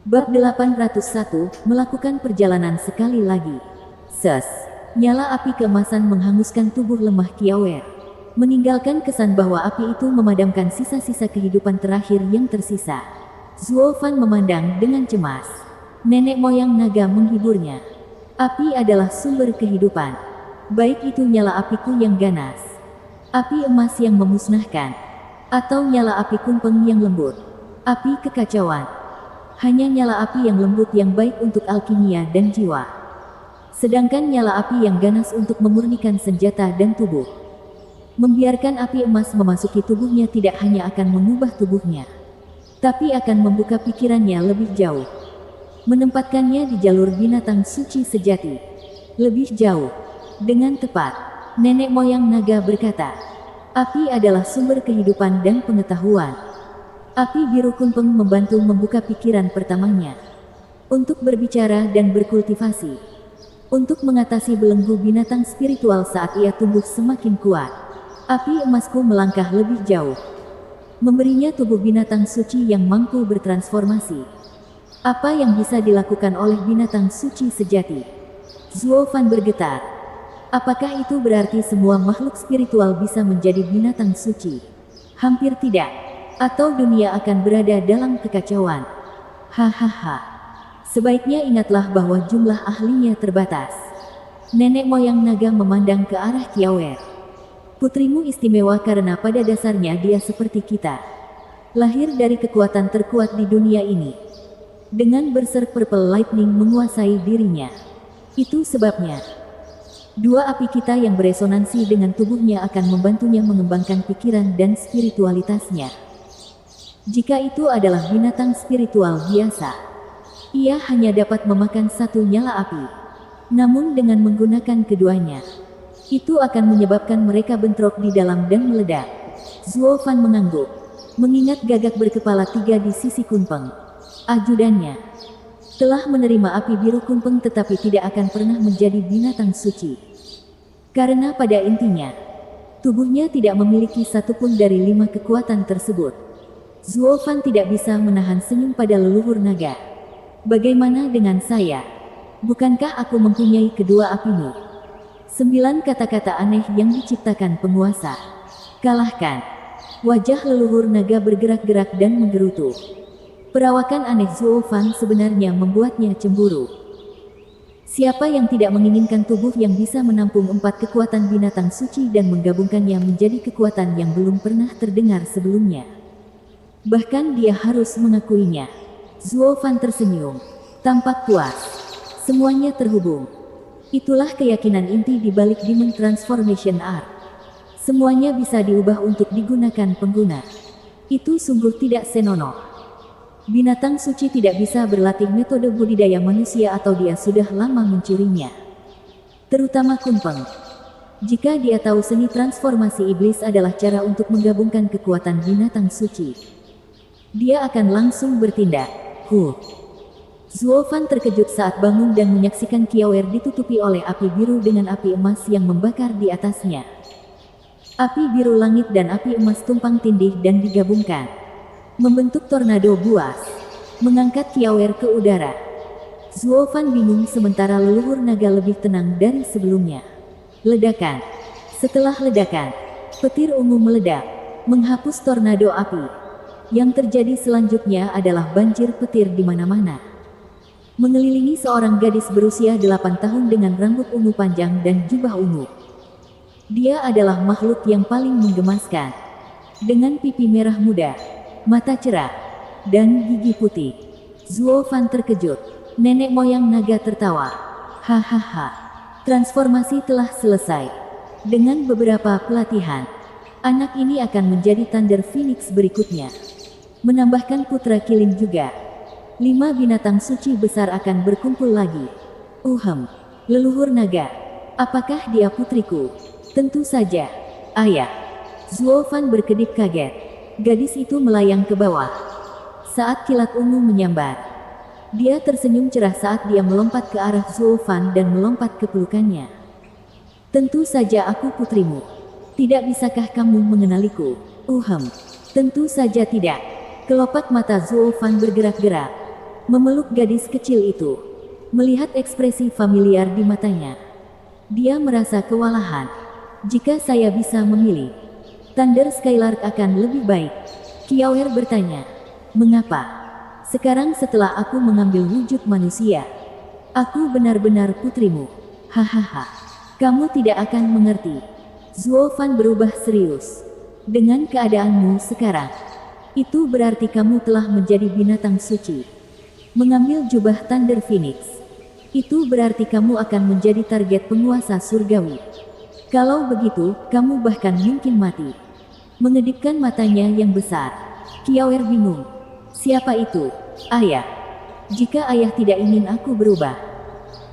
Bab 801, melakukan perjalanan sekali lagi. Ses. Nyala api keemasan menghanguskan tubuh lemah Kiawer, meninggalkan kesan bahwa api itu memadamkan sisa-sisa kehidupan terakhir yang tersisa. Zuo Fan memandang dengan cemas. Nenek moyang naga menghiburnya. Api adalah sumber kehidupan. Baik itu nyala apiku yang ganas, api emas yang memusnahkan, atau nyala api kumpeng yang lembut, api kekacauan. Hanya nyala api yang lembut yang baik untuk alkimia dan jiwa. Sedangkan nyala api yang ganas untuk memurnikan senjata dan tubuh. Membiarkan api emas memasuki tubuhnya tidak hanya akan mengubah tubuhnya, tapi akan membuka pikirannya lebih jauh. Menempatkannya di jalur binatang suci sejati. Lebih jauh. Dengan tepat, nenek moyang naga berkata, api adalah sumber kehidupan dan pengetahuan. Api biru kumpeng membantu membuka pikiran pertamanya untuk berbicara dan berkultivasi, untuk mengatasi belenggu binatang spiritual saat ia tumbuh semakin kuat. Api emasku melangkah lebih jauh, memberinya tubuh binatang suci yang mampu bertransformasi. Apa yang bisa dilakukan oleh binatang suci sejati? Zuo Fan bergetar. Apakah itu berarti semua makhluk spiritual bisa menjadi binatang suci? Hampir tidak. Atau dunia akan berada dalam kekacauan. Hahaha. Sebaiknya ingatlah bahwa jumlah ahlinya terbatas. Nenek moyang naga memandang ke arah Kiawer. Putrimu istimewa karena pada dasarnya dia seperti kita. Lahir dari kekuatan terkuat di dunia ini. Dengan berserk purple lightning menguasai dirinya. Itu sebabnya dua api kita yang beresonansi dengan tubuhnya akan membantunya mengembangkan pikiran dan spiritualitasnya. Jika itu adalah binatang spiritual biasa, ia hanya dapat memakan satu nyala api. Namun dengan menggunakan keduanya, itu akan menyebabkan mereka bentrok di dalam dan meledak. Zuo Fan mengangguk, mengingat gagak berkepala 3 di sisi kumpeng. Ajudannya telah menerima api biru kumpeng tetapi tidak akan pernah menjadi binatang suci. Karena pada intinya, tubuhnya tidak memiliki satupun dari 5 kekuatan tersebut. Zuo Fan tidak bisa menahan senyum pada leluhur naga. Bagaimana dengan saya? Bukankah aku mempunyai kedua apimu? 9 kata-kata aneh yang diciptakan penguasa. Kalahkan. Wajah leluhur naga bergerak-gerak dan menggerutu. Perawakan aneh Zuo Fan sebenarnya membuatnya cemburu. Siapa yang tidak menginginkan tubuh yang bisa menampung 4 kekuatan binatang suci dan menggabungkannya menjadi kekuatan yang belum pernah terdengar sebelumnya? Bahkan dia harus mengakuinya. Zuo Fan tersenyum, tampak puas. Semuanya terhubung. Itulah keyakinan inti di balik Demon Transformation Art. Semuanya bisa diubah untuk digunakan pengguna. Itu sungguh tidak senonoh. Binatang suci tidak bisa berlatih metode budidaya manusia atau dia sudah lama mencurinya. Terutama kumpeng. Jika dia tahu seni transformasi iblis adalah cara untuk menggabungkan kekuatan binatang suci, dia akan langsung bertindak. Zuo Fan terkejut saat bangun dan menyaksikan Kiawer ditutupi oleh api biru dengan api emas yang membakar di atasnya. Api biru langit dan api emas tumpang tindih dan digabungkan, membentuk tornado buas, mengangkat Kiawer ke udara. Zuo Fan bingung sementara leluhur naga lebih tenang dari sebelumnya. Ledakan. Setelah ledakan, petir ungu meledak, menghapus tornado api. Yang terjadi selanjutnya adalah banjir petir di mana-mana. Mengelilingi seorang gadis berusia 8 tahun dengan rambut ungu panjang dan jubah ungu. Dia adalah makhluk yang paling menggemaskan. Dengan pipi merah muda, mata cerah, dan gigi putih. Zuo Fan terkejut. Nenek moyang naga tertawa. Hahaha. Transformasi telah selesai. Dengan beberapa pelatihan, anak ini akan menjadi Thunder Phoenix berikutnya. Menambahkan putra Kilin juga. 5 binatang suci besar akan berkumpul lagi. Leluhur naga. Apakah dia putriku? Tentu saja. Ayah. Zuo Fan berkedip kaget. Gadis itu melayang ke bawah saat kilat ungu menyambar. Dia tersenyum cerah saat dia melompat ke arah Zuo Fan dan melompat ke pelukannya. Tentu saja aku putrimu. Tidak bisakah kamu mengenaliku? Tentu saja tidak. Kelopak mata Zuo Fan bergerak-gerak. memeluk gadis kecil itu. Melihat ekspresi familiar di matanya, dia merasa kewalahan. Jika saya bisa memilih, Thunder Skylark akan lebih baik. Kyawer bertanya. Mengapa? Sekarang setelah aku mengambil wujud manusia, aku benar-benar putrimu. Hahaha. Kamu tidak akan mengerti. Zuo Fan berubah serius. Dengan keadaanmu sekarang, itu berarti kamu telah menjadi binatang suci. Mengambil jubah Thunder Phoenix, itu berarti kamu akan menjadi target penguasa surgawi. Kalau begitu, kamu bahkan mungkin mati. Mengedipkan matanya yang besar, Kyawer bingung. Siapa itu? Ayah. Jika ayah tidak ingin aku berubah,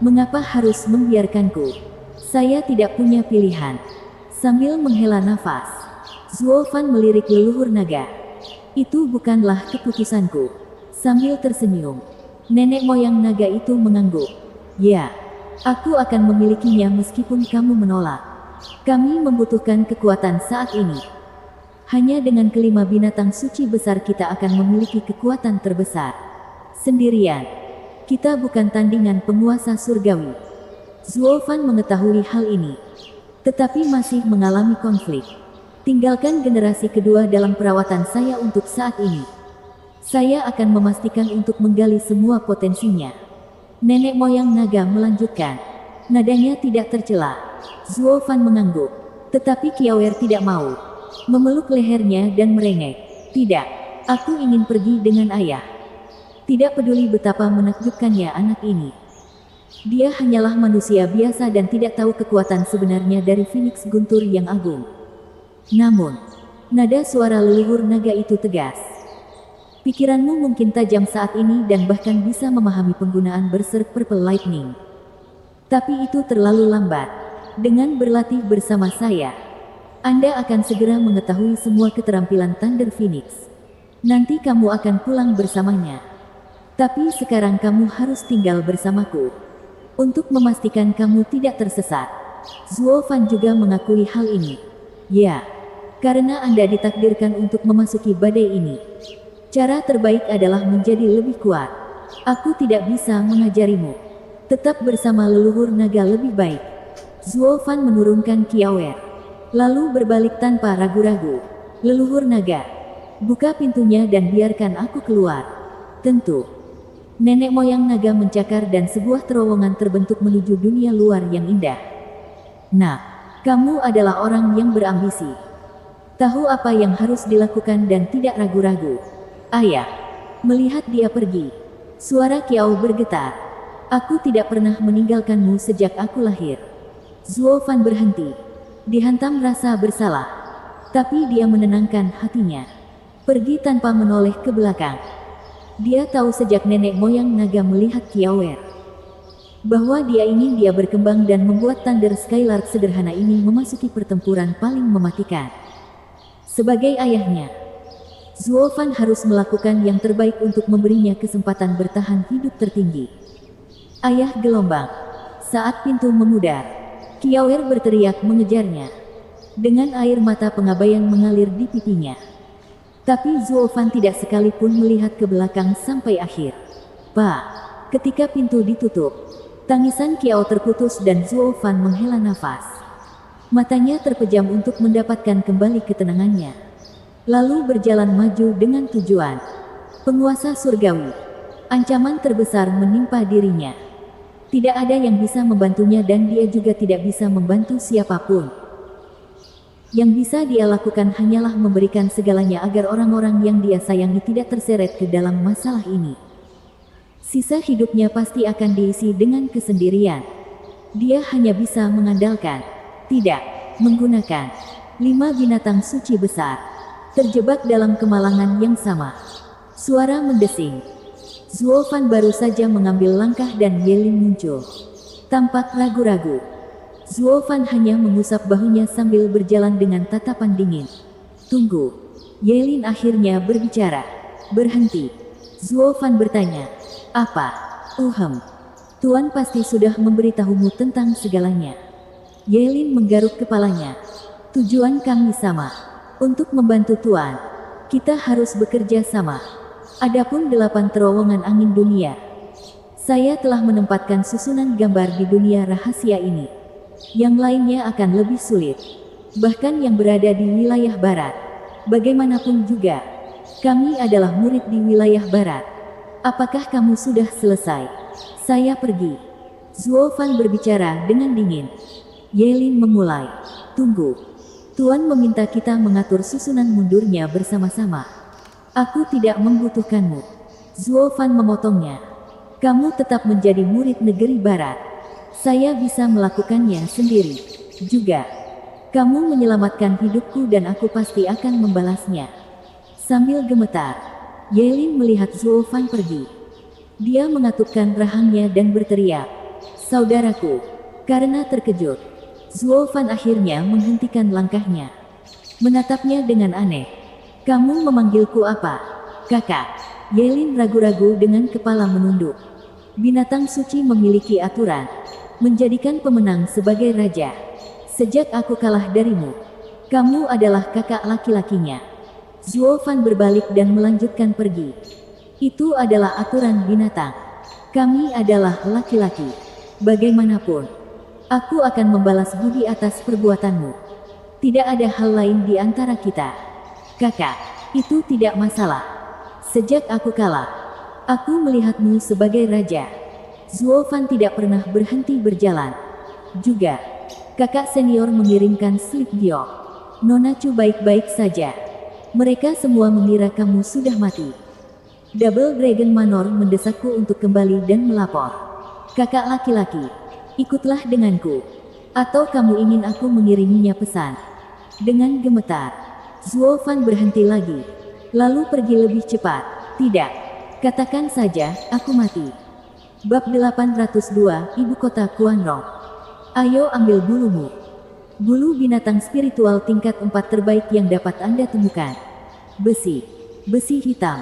mengapa harus membiarkanku? Saya tidak punya pilihan. Sambil menghela nafas, Zuo Fan melirik leluhur naga. Itu bukanlah keputusanku. Sambil tersenyum, nenek moyang naga itu mengangguk. Ya, aku akan memilikinya meskipun kamu menolak. Kami membutuhkan kekuatan saat ini. Hanya dengan kelima binatang suci besar kita akan memiliki kekuatan terbesar. Sendirian, kita bukan tandingan penguasa surgawi. Zuo Fan mengetahui hal ini, tetapi masih mengalami konflik. Tinggalkan generasi kedua dalam perawatan saya untuk saat ini. Saya akan memastikan untuk menggali semua potensinya. Nenek moyang naga melanjutkan. Nadanya tidak tercela. Zuo Fan mengangguk, tetapi Kyawer tidak mau. Memeluk lehernya dan merengek. Tidak, aku ingin pergi dengan ayah. Tidak peduli betapa menakjubkannya anak ini. Dia hanyalah manusia biasa dan tidak tahu kekuatan sebenarnya dari Phoenix Guntur yang agung. Namun, nada suara leluhur naga itu tegas. Pikiranmu mungkin tajam saat ini dan bahkan bisa memahami penggunaan Berserk Purple Lightning. Tapi itu terlalu lambat. Dengan berlatih bersama saya, Anda akan segera mengetahui semua keterampilan Thunder Phoenix. Nanti kamu akan pulang bersamanya. Tapi sekarang kamu harus tinggal bersamaku. Untuk memastikan kamu tidak tersesat. Zuo Fan juga mengakui hal ini. Ya, karena Anda ditakdirkan untuk memasuki badai ini. Cara terbaik adalah menjadi lebih kuat. Aku tidak bisa mengajarimu. Tetap bersama leluhur naga lebih baik. Zuo Fan menurunkan Kyawer, lalu berbalik tanpa ragu-ragu. Leluhur naga, buka pintunya dan biarkan aku keluar. Tentu. Nenek moyang naga mencakar dan sebuah terowongan terbentuk menuju dunia luar yang indah. Nah, kamu adalah orang yang berambisi. Tahu apa yang harus dilakukan dan tidak ragu-ragu. Ayah, melihat dia pergi, suara Kiao bergetar. Aku tidak pernah meninggalkanmu sejak aku lahir. Zuo Fan berhenti, dihantam rasa bersalah. Tapi dia menenangkan hatinya. Pergi tanpa menoleh ke belakang. Dia tahu sejak nenek moyang naga melihat Kyawer, bahwa dia ingin dia berkembang dan membuat Thunder Skylark sederhana ini memasuki pertempuran paling mematikan. Sebagai ayahnya, Zuo Fan harus melakukan yang terbaik untuk memberinya kesempatan bertahan hidup tertinggi. Ayah gelombang. Saat pintu memudar, Kyawer berteriak mengejarnya. Dengan air mata pengabaian mengalir di pipinya. Tapi Zuo Fan tidak sekalipun melihat ke belakang sampai akhir. Ketika pintu ditutup, tangisan Kiao terputus dan Zuo Fan menghela nafas. Matanya terpejam untuk mendapatkan kembali ketenangannya. Lalu berjalan maju dengan tujuan. Penguasa surgawi. Ancaman terbesar menimpa dirinya. Tidak ada yang bisa membantunya dan dia juga tidak bisa membantu siapapun. Yang bisa dia lakukan hanyalah memberikan segalanya agar orang-orang yang dia sayangi tidak terseret ke dalam masalah ini. Sisa hidupnya pasti akan diisi dengan kesendirian. Dia hanya bisa mengandalkan, tidak menggunakan 5 binatang suci besar. Terjebak dalam kemalangan yang sama. Suara mendesing. Zuo Fan baru saja mengambil langkah dan Yelin muncul. Tampak ragu-ragu. Zuo Fan hanya mengusap bahunya sambil berjalan dengan tatapan dingin. Tunggu. Yelin akhirnya berbicara. Berhenti. Zuo Fan bertanya. Apa? Tuan pasti sudah memberitahumu tentang segalanya. Yelin menggaruk kepalanya. Tujuan kami sama. Untuk membantu Tuan, kita harus bekerja sama. Adapun 8 terowongan angin dunia, saya telah menempatkan susunan gambar di dunia rahasia ini. Yang lainnya akan lebih sulit. Bahkan yang berada di wilayah barat. Bagaimanapun juga, kami adalah murid di wilayah barat. Apakah kamu sudah selesai? Saya pergi. Zuo Fan berbicara dengan dingin. Yelin memulai. Tunggu. Tuan meminta kita mengatur susunan mundurnya bersama-sama. Aku tidak membutuhkanmu. Zuo Fan memotongnya. Kamu tetap menjadi murid negeri barat. Saya bisa melakukannya sendiri. Juga, kamu menyelamatkan hidupku dan aku pasti akan membalasnya. Sambil gemetar, Yelin melihat Zuo Fan pergi. Dia mengatupkan rahangnya dan berteriak, "Saudaraku!" Karena terkejut, Zuo Fan akhirnya menghentikan langkahnya. Menatapnya dengan aneh. "Kamu memanggilku apa?" "Kakak." Yelin ragu-ragu dengan kepala menunduk. Binatang suci memiliki aturan. Menjadikan pemenang sebagai raja. Sejak aku kalah darimu, kamu adalah kakak laki-lakinya. Zuo Fan berbalik dan melanjutkan pergi. Itu adalah aturan binatang. Kami adalah laki-laki. Bagaimanapun, aku akan membalas budi atas perbuatanmu. Tidak ada hal lain di antara kita. Kakak, itu tidak masalah. Sejak aku kalah, aku melihatmu sebagai raja. Zuo Fan tidak pernah berhenti berjalan. Juga, kakak senior mengirimkan slip giok. Nona Chu baik-baik saja. Mereka semua mengira kamu sudah mati. Double Dragon Manor mendesakku untuk kembali dan melapor. Kakak laki-laki, ikutlah denganku. Atau kamu ingin aku mengiriminya pesan? Dengan gemetar, Zuo Fan berhenti lagi. Lalu pergi lebih cepat. Tidak, katakan saja, aku mati. Bab 802, Ibu Kota Kuanrong. Ayo ambil bulumu. Bulu binatang spiritual tingkat 4 terbaik yang dapat Anda temukan. Besi. Besi hitam.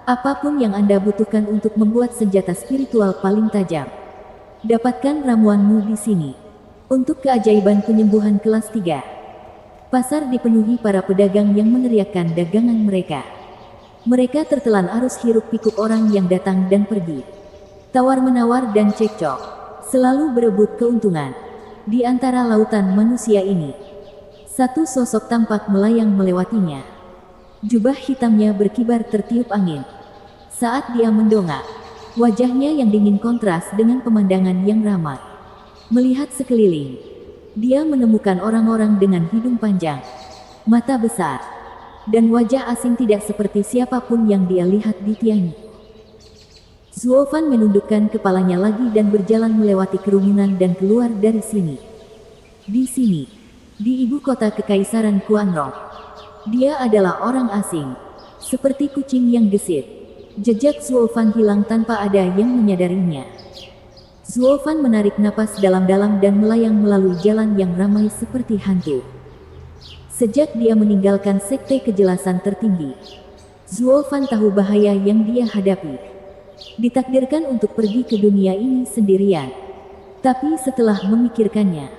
Apapun yang Anda butuhkan untuk membuat senjata spiritual paling tajam. Dapatkan ramuanmu di sini. Untuk keajaiban penyembuhan kelas 3. Pasar dipenuhi para pedagang yang meneriakkan dagangan mereka. Mereka tertelan arus hiruk pikuk orang yang datang dan pergi. Tawar-menawar dan cekcok, selalu berebut keuntungan. Di antara lautan manusia ini, satu sosok tampak melayang melewatinya. Jubah hitamnya berkibar tertiup angin. Saat dia mendongak, wajahnya yang dingin kontras dengan pemandangan yang ramai. Melihat sekeliling, dia menemukan orang-orang dengan hidung panjang, mata besar, dan wajah asing tidak seperti siapapun yang dia lihat di Tianyi. Zuo Fan menundukkan kepalanya lagi dan berjalan melewati kerumunan dan keluar dari sini. Di sini, di ibu kota Kekaisaran Kuanrong, dia adalah orang asing, seperti kucing yang gesit. Jejak Zuo Fan hilang tanpa ada yang menyadarinya. Zuo Fan menarik napas dalam-dalam dan melayang melalui jalan yang ramai seperti hantu. Sejak dia meninggalkan sekte kejelasan tertinggi, Zuo Fan tahu bahaya yang dia hadapi. Ditakdirkan untuk pergi ke dunia ini sendirian. Tapi setelah memikirkannya,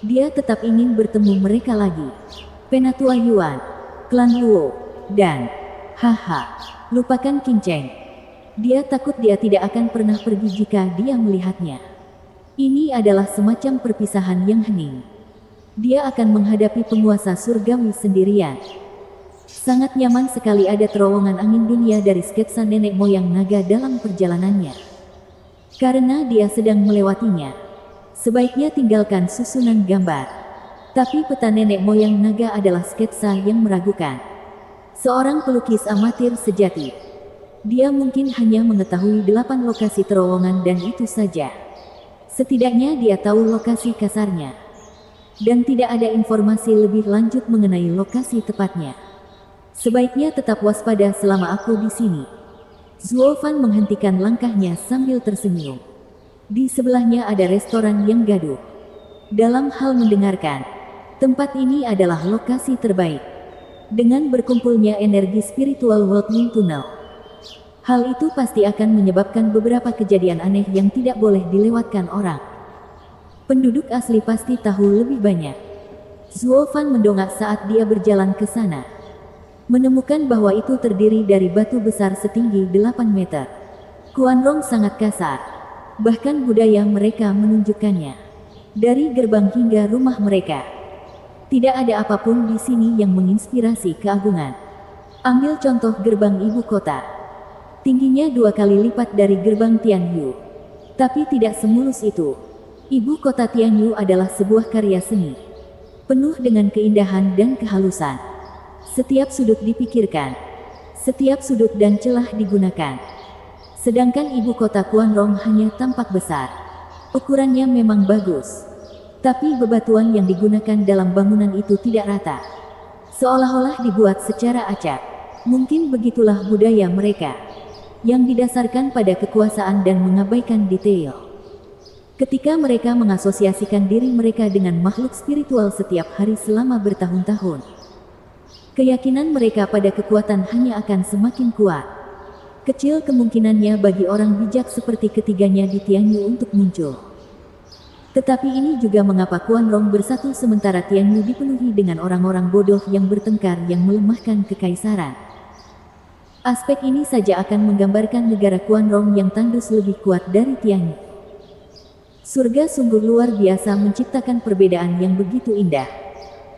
dia tetap ingin bertemu mereka lagi. Penatua Yuan, Klan Luo, dan lupakan Qin Cheng. Dia takut dia tidak akan pernah pergi jika dia melihatnya. Ini adalah semacam perpisahan yang hening. Dia akan menghadapi penguasa surgawi sendirian. Sangat nyaman sekali ada terowongan angin dunia dari sketsa nenek moyang naga dalam perjalanannya. Karena dia sedang melewatinya, sebaiknya tinggalkan susunan gambar. Tapi peta nenek moyang naga adalah sketsa yang meragukan. Seorang pelukis amatir sejati. Dia mungkin hanya mengetahui 8 lokasi terowongan dan itu saja. Setidaknya dia tahu lokasi kasarnya. Dan tidak ada informasi lebih lanjut mengenai lokasi tepatnya. Sebaiknya tetap waspada selama aku di sini. Zuo Fan menghentikan langkahnya sambil tersenyum. Di sebelahnya ada restoran yang gaduh. Dalam hal mendengarkan, tempat ini adalah lokasi terbaik. Dengan berkumpulnya energi spiritual World Wind Tunnel, hal itu pasti akan menyebabkan beberapa kejadian aneh yang tidak boleh dilewatkan orang. Penduduk asli pasti tahu lebih banyak. Zuo Fan mendongak saat dia berjalan ke sana. menemukan bahwa itu terdiri dari batu besar setinggi 8 meter. Kuanrong sangat kasar. Bahkan budaya mereka menunjukkannya. Dari gerbang hingga rumah mereka. Tidak ada apapun di sini yang menginspirasi keagungan. Ambil contoh gerbang ibu kota. Tingginya 2 kali lipat dari gerbang Tianyu. Tapi tidak semulus itu. Ibu kota Tianyu adalah sebuah karya seni. Penuh dengan keindahan dan kehalusan. Setiap sudut dipikirkan. Setiap sudut dan celah digunakan. Sedangkan ibu kota Kuanrong hanya tampak besar. Ukurannya memang bagus. Tapi bebatuan yang digunakan dalam bangunan itu tidak rata. Seolah-olah dibuat secara acak. Mungkin begitulah budaya mereka. Yang didasarkan pada kekuasaan dan mengabaikan detail. Ketika mereka mengasosiasikan diri mereka dengan makhluk spiritual setiap hari selama bertahun-tahun. Keyakinan mereka pada kekuatan hanya akan semakin kuat. Kecil kemungkinannya bagi orang bijak seperti ketiganya di Tianyu untuk muncul. Tetapi ini juga mengapa Kuanrong bersatu sementara Tianyu dipenuhi dengan orang-orang bodoh yang bertengkar yang melemahkan kekaisaran. Aspek ini saja akan menggambarkan negara Kuanrong yang tandus lebih kuat dari Tianyu. Surga sungguh luar biasa menciptakan perbedaan yang begitu indah.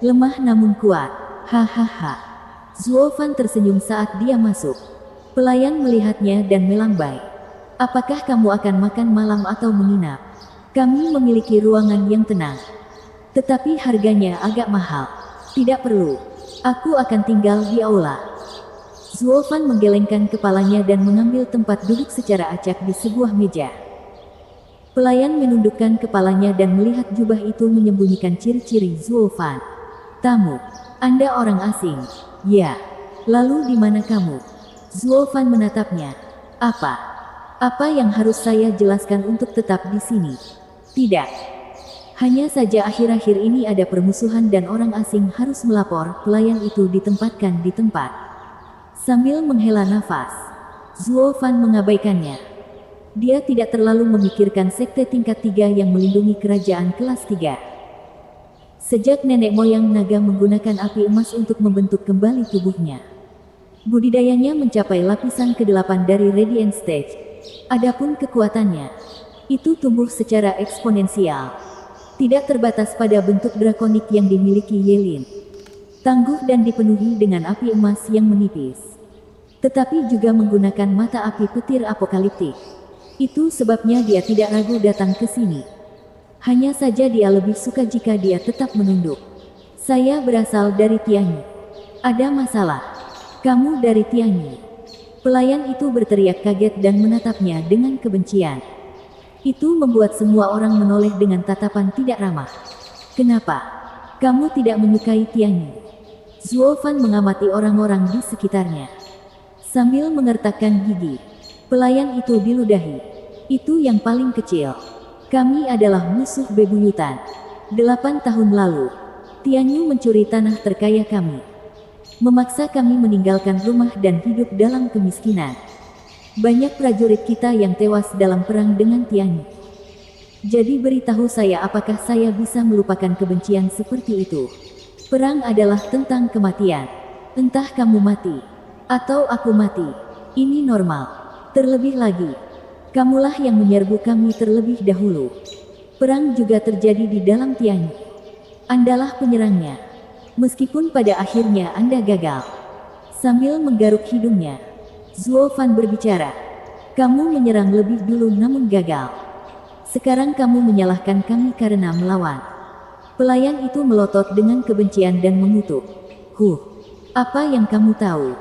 Lemah namun kuat. Hahaha. Zuo Fan tersenyum saat dia masuk. Pelayan melihatnya dan melambai. Apakah kamu akan makan malam atau menginap? Kami memiliki ruangan yang tenang. Tetapi harganya agak mahal. Tidak perlu. Aku akan tinggal di aula. Zuo Fan menggelengkan kepalanya dan mengambil tempat duduk secara acak di sebuah meja. Pelayan menundukkan kepalanya dan melihat jubah itu menyembunyikan ciri-ciri Zuo Fan. Tamu, Anda orang asing. Ya. Lalu di mana kamu? Zuo Fan menatapnya. Apa? Apa yang harus saya jelaskan untuk tetap di sini? Tidak. Hanya saja akhir-akhir ini ada permusuhan dan orang asing harus melapor. Pelayan itu ditempatkan di tempat. Sambil menghela nafas, Zuo Fan mengabaikannya. Dia tidak terlalu memikirkan sekte tingkat 3 yang melindungi kerajaan kelas 3. Sejak nenek moyang naga menggunakan api emas untuk membentuk kembali tubuhnya. Budidayanya mencapai lapisan ke-8 dari Radiant Stage. Adapun kekuatannya, itu tumbuh secara eksponensial. Tidak terbatas pada bentuk drakonik yang dimiliki Yelin. Tangguh dan dipenuhi dengan api emas yang menipis. Tetapi juga menggunakan mata api petir apokaliptik. Itu sebabnya dia tidak ragu datang ke sini. Hanya saja dia lebih suka jika dia tetap menunduk. Saya berasal dari Tianyu. Ada masalah? Kamu dari Tianyu? Pelayan itu berteriak kaget dan menatapnya dengan kebencian. Itu membuat semua orang menoleh dengan tatapan tidak ramah. Kenapa? Kamu tidak menyukai Tianyu? Zuo Fan mengamati orang-orang di sekitarnya. Sambil mengertakkan gigi. Pelayan itu diludahi. Itu yang paling kecil. Kami adalah musuh bebuyutan. 8 tahun lalu, Tianyu mencuri tanah terkaya kami. Memaksa kami meninggalkan rumah dan hidup dalam kemiskinan. Banyak prajurit kita yang tewas dalam perang dengan Tianyu. Jadi beritahu saya apakah saya bisa melupakan kebencian seperti itu. Perang adalah tentang kematian. Entah kamu mati, atau aku mati. Ini normal. Terlebih lagi, kamulah yang menyerbu kami terlebih dahulu. Perang juga terjadi di dalam Tianyu. Andalah penyerangnya. Meskipun pada akhirnya Anda gagal. Sambil menggaruk hidungnya, Zuo Fan berbicara. Kamu menyerang lebih dulu namun gagal. Sekarang kamu menyalahkan kami karena melawan. Pelayan itu melotot dengan kebencian dan mengutuk. Apa yang kamu tahu?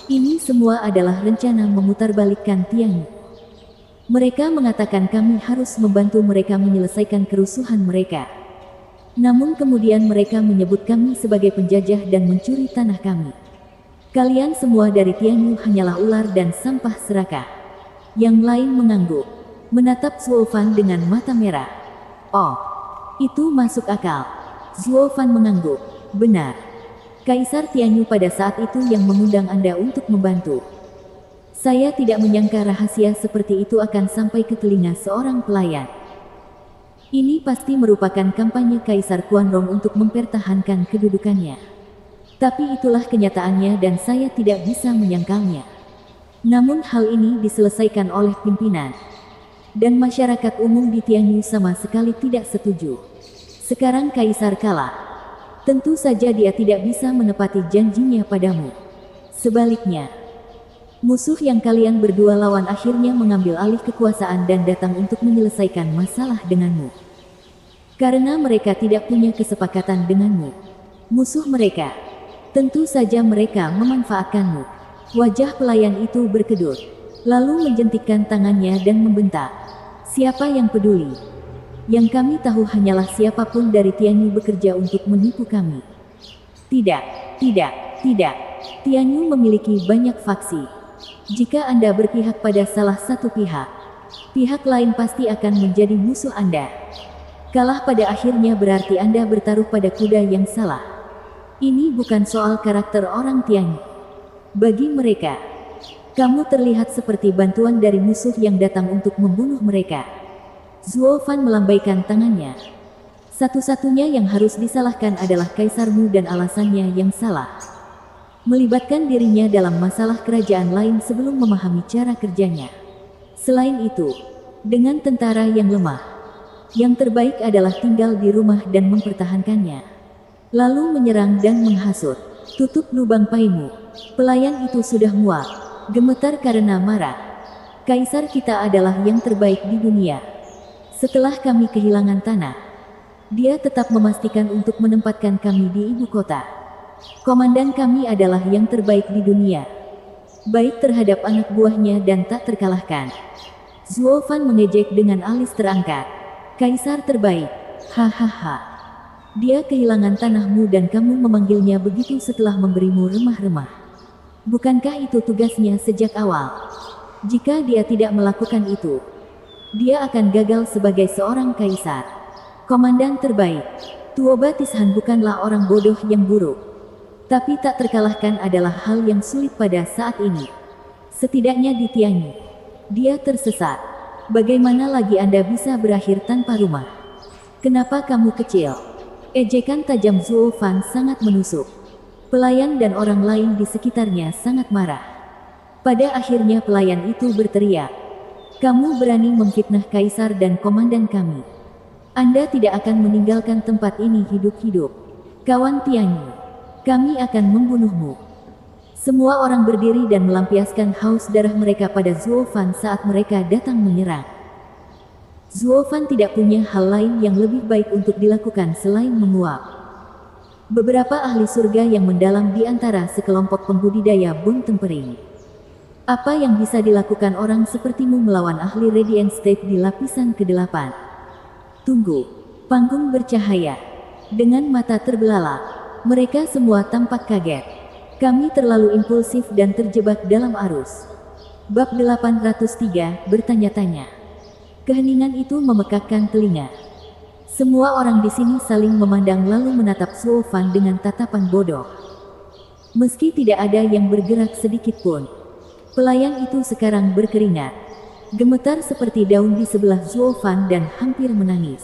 Ini semua adalah rencana memutarbalikkan Tianyu. Mereka mengatakan kami harus membantu mereka menyelesaikan kerusuhan mereka. Namun kemudian mereka menyebut kami sebagai penjajah dan mencuri tanah kami. Kalian semua dari Tianyu hanyalah ular dan sampah serakah. Yang lain mengangguk, menatap Zuo Fan dengan mata merah. Oh, itu masuk akal. Zuo Fan mengangguk. Benar. Kaisar Tianyu pada saat itu yang mengundang Anda untuk membantu. Saya tidak menyangka rahasia seperti itu akan sampai ke telinga seorang pelayan. Ini pasti merupakan kampanye Kaisar Kuanrong untuk mempertahankan kedudukannya. Tapi itulah kenyataannya dan saya tidak bisa menyangkalnya. Namun hal ini diselesaikan oleh pimpinan. Dan masyarakat umum di Tianyu sama sekali tidak setuju. Sekarang Kaisar kalah. Tentu saja dia tidak bisa menepati janjinya padamu. Sebaliknya, musuh yang kalian berdua lawan akhirnya mengambil alih kekuasaan dan datang untuk menyelesaikan masalah denganmu. Karena mereka tidak punya kesepakatan denganmu. Musuh mereka. Tentu saja mereka memanfaatkanmu. Wajah pelayan itu berkedut. Lalu menjentikkan tangannya dan membentak. Siapa yang peduli? Yang kami tahu hanyalah siapapun dari Tianyu bekerja untuk menipu kami. Tidak, tidak, tidak. Tianyu memiliki banyak faksi. Jika Anda berpihak pada salah satu pihak, pihak lain pasti akan menjadi musuh Anda. Kalah pada akhirnya berarti Anda bertaruh pada kuda yang salah. Ini bukan soal karakter orang Tianyu. Bagi mereka, kamu terlihat seperti bantuan dari musuh yang datang untuk membunuh mereka. Zuo Fan melambaikan tangannya. Satu-satunya yang harus disalahkan adalah kaisarmu dan alasannya yang salah. Melibatkan dirinya dalam masalah kerajaan lain sebelum memahami cara kerjanya. Selain itu, dengan tentara yang lemah, yang terbaik adalah tinggal di rumah dan mempertahankannya. Lalu menyerang dan menghasut. Tutup lubang paimu. Pelayan itu sudah muak, gemetar karena marah. Kaisar kita adalah yang terbaik di dunia. Setelah kami kehilangan tanah, dia tetap memastikan untuk menempatkan kami di ibu kota. Komandan kami adalah yang terbaik di dunia. Baik terhadap anak buahnya dan tak terkalahkan. Zuo Fan mengejek dengan alis terangkat. Kaisar terbaik. Hahaha. Dia kehilangan tanahmu dan kamu memanggilnya begitu setelah memberimu remah-remah. Bukankah itu tugasnya sejak awal? Jika dia tidak melakukan itu, dia akan gagal sebagai seorang kaisar. Komandan terbaik. Tuoba Tishan bukanlah orang bodoh yang buruk. Tapi tak terkalahkan adalah hal yang sulit pada saat ini. Setidaknya di Tianyu, dia tersesat. Bagaimana lagi Anda bisa berakhir tanpa rumah? Kenapa kamu kecil? Ejekan tajam Zuo Fan sangat menusuk. Pelayan dan orang lain di sekitarnya sangat marah. Pada akhirnya pelayan itu berteriak. Kamu berani memfitnah kaisar dan komandan kami. Anda tidak akan meninggalkan tempat ini hidup-hidup. Kawan Tianyu, kami akan membunuhmu. Semua orang berdiri dan melampiaskan haus darah mereka pada Zuo Fan saat mereka datang menyerang. Zuo Fan tidak punya hal lain yang lebih baik untuk dilakukan selain menguap. Beberapa ahli surga yang mendalam di antara sekelompok pembudidaya bom tempering. Apa yang bisa dilakukan orang sepertimu melawan ahli Radiant State di lapisan ke-8? Tunggu. Panggung bercahaya. Dengan mata terbelalak, mereka semua tampak kaget. Kami terlalu impulsif dan terjebak dalam arus. Bab 803 bertanya-tanya. Keheningan itu memekakkan telinga. Semua orang di sini saling memandang lalu menatap Zuo Fan dengan tatapan bodoh. Meski tidak ada yang bergerak sedikit pun. Pelayan itu sekarang berkeringat. Gemetar seperti daun di sebelah Zuo Fan dan hampir menangis.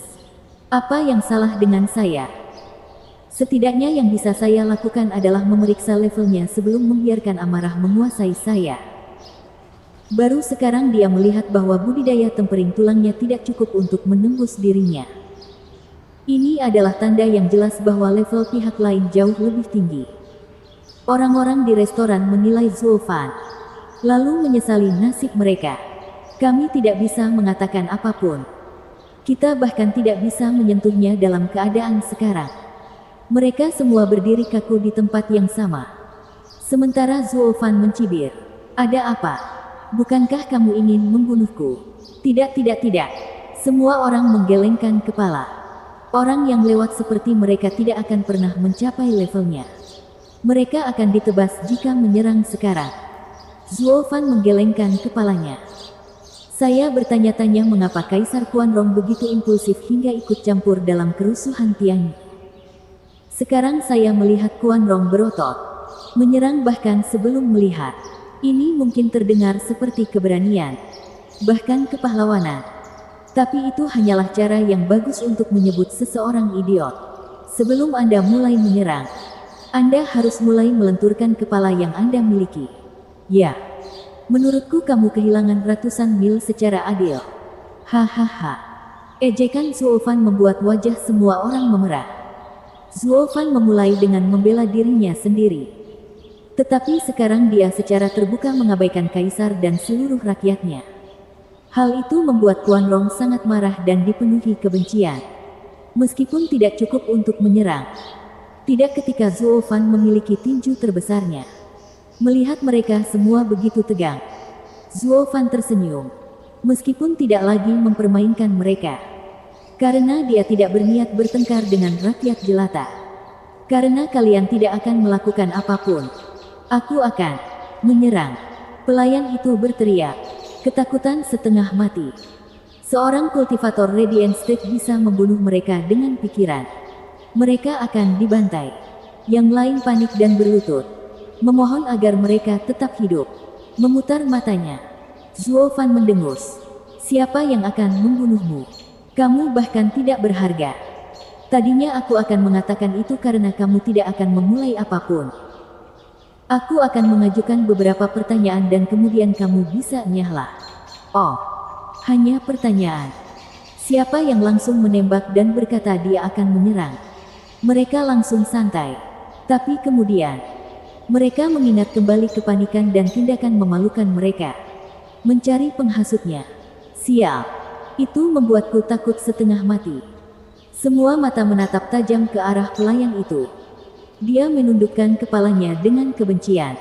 Apa yang salah dengan saya? Setidaknya yang bisa saya lakukan adalah memeriksa levelnya sebelum membiarkan amarah menguasai saya. Baru sekarang dia melihat bahwa budidaya tempering tulangnya tidak cukup untuk menembus dirinya. Ini adalah tanda yang jelas bahwa level pihak lain jauh lebih tinggi. Orang-orang di restoran menilai Zuo Fan, lalu menyesali nasib mereka. Kami tidak bisa mengatakan apapun. Kita bahkan tidak bisa menyentuhnya dalam keadaan sekarang. Mereka semua berdiri kaku di tempat yang sama. Sementara Zuo Fan mencibir. Ada apa? Bukankah kamu ingin membunuhku? Tidak, tidak, tidak. Semua orang menggelengkan kepala. Orang yang lewat seperti mereka tidak akan pernah mencapai levelnya. Mereka akan ditebas jika menyerang sekarang. Zuo Fan menggelengkan kepalanya. Saya bertanya-tanya mengapa Kaisar Quanrong begitu impulsif hingga ikut campur dalam kerusuhan Tianyu. Sekarang saya melihat Quanrong berotot. Menyerang bahkan sebelum melihat. Ini mungkin terdengar seperti keberanian, bahkan kepahlawanan. Tapi itu hanyalah cara yang bagus untuk menyebut seseorang idiot. Sebelum Anda mulai menyerang, Anda harus mulai melenturkan kepala yang Anda miliki. Ya, menurutku kamu kehilangan ratusan mil secara adil. Hahaha. Ejekan Zuofan membuat wajah semua orang memerah. Zuofan memulai dengan membela dirinya sendiri. Tetapi sekarang dia secara terbuka mengabaikan kaisar dan seluruh rakyatnya. Hal itu membuat Quan Rong sangat marah dan dipenuhi kebencian. Meskipun tidak cukup untuk menyerang. Tidak ketika Zuofan memiliki tinju terbesarnya. Melihat mereka semua begitu tegang, Zuofan tersenyum. Meskipun tidak lagi mempermainkan mereka. Karena dia tidak berniat bertengkar dengan rakyat jelata. Karena kalian tidak akan melakukan apapun. Aku akan menyerang. Pelayan itu berteriak. Ketakutan setengah mati. Seorang kultivator Radiant State bisa membunuh mereka dengan pikiran. Mereka akan dibantai. Yang lain panik dan berlutut. Memohon agar mereka tetap hidup. Memutar matanya. Zuofan mendengus. Siapa yang akan membunuhmu? Kamu bahkan tidak berharga. Tadinya aku akan mengatakan itu karena kamu tidak akan memulai apapun. Aku akan mengajukan beberapa pertanyaan dan kemudian kamu bisa nyahlah. Oh, hanya pertanyaan. Siapa yang langsung menembak dan berkata dia akan menyerang? Mereka langsung santai. Tapi kemudian, mereka mengingat kembali kepanikan dan tindakan memalukan mereka. Mencari penghasutnya. Sial. Itu membuatku takut setengah mati. Semua mata menatap tajam ke arah pelayan itu. Dia menundukkan kepalanya dengan kebencian.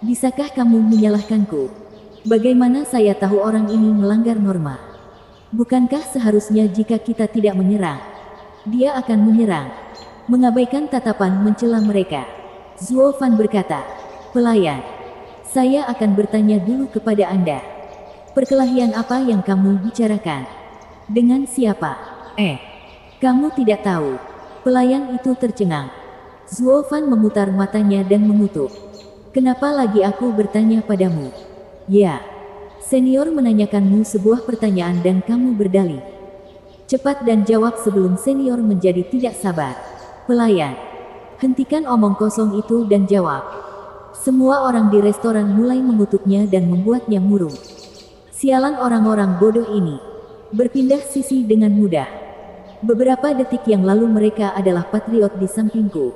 Bisakah kamu menyalahkanku? Bagaimana saya tahu orang ini melanggar norma? Bukankah seharusnya jika kita tidak menyerang, dia akan menyerang? Mengabaikan tatapan mencela mereka, Zuofan berkata, "Pelayan, saya akan bertanya dulu kepada Anda. Perkelahian apa yang kamu bicarakan? Dengan siapa?" Kamu tidak tahu." Pelayan itu tercengang. Zuofan memutar matanya dan mengutuk. "Kenapa lagi aku bertanya padamu?" "Ya, senior menanyakanmu sebuah pertanyaan dan kamu berdalih. Cepat dan jawab sebelum senior menjadi tidak sabar." Pelayan, hentikan omong kosong itu dan jawab. Semua orang di restoran mulai mengutuknya dan membuatnya murung. Sialan orang-orang bodoh ini. Berpindah sisi dengan mudah. Beberapa detik yang lalu mereka adalah patriot di sampingku.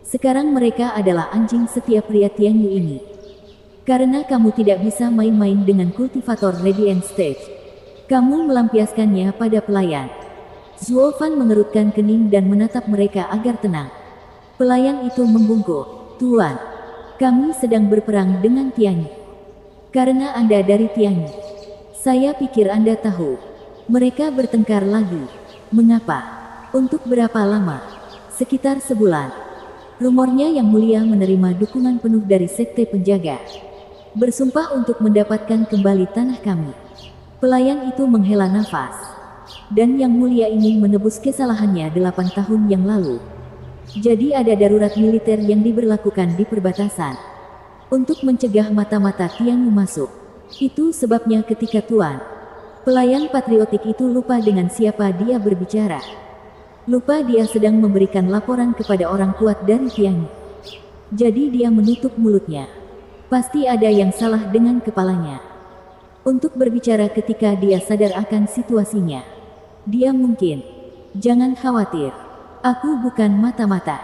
Sekarang mereka adalah anjing setiap pria Tianyu ini. Karena kamu tidak bisa main-main dengan kultivator Radiant Stage. Kamu melampiaskannya pada pelayan. Zuofan mengerutkan kening dan menatap mereka agar tenang. Pelayan itu membungkuk. "Tuan, kami sedang berperang dengan Tianyu. Karena Anda dari Tianyu. Saya pikir Anda tahu. Mereka bertengkar lagi. Mengapa? Untuk berapa lama?" "Sekitar sebulan. Rumornya Yang Mulia menerima dukungan penuh dari Sekte Penjaga. Bersumpah untuk mendapatkan kembali tanah kami." Pelayan itu menghela nafas. "Dan Yang Mulia ini menebus kesalahannya 8 tahun yang lalu. Jadi ada darurat militer yang diberlakukan di perbatasan. Untuk mencegah mata-mata Tianyu masuk. Itu sebabnya ketika Tuan, pelayan patriotik itu lupa dengan siapa dia berbicara. Lupa dia sedang memberikan laporan kepada orang kuat dari Tianyu. Jadi dia menutup mulutnya. Pasti ada yang salah dengan kepalanya. Untuk berbicara ketika dia sadar akan situasinya. Dia mungkin. Jangan khawatir. Aku bukan mata-mata."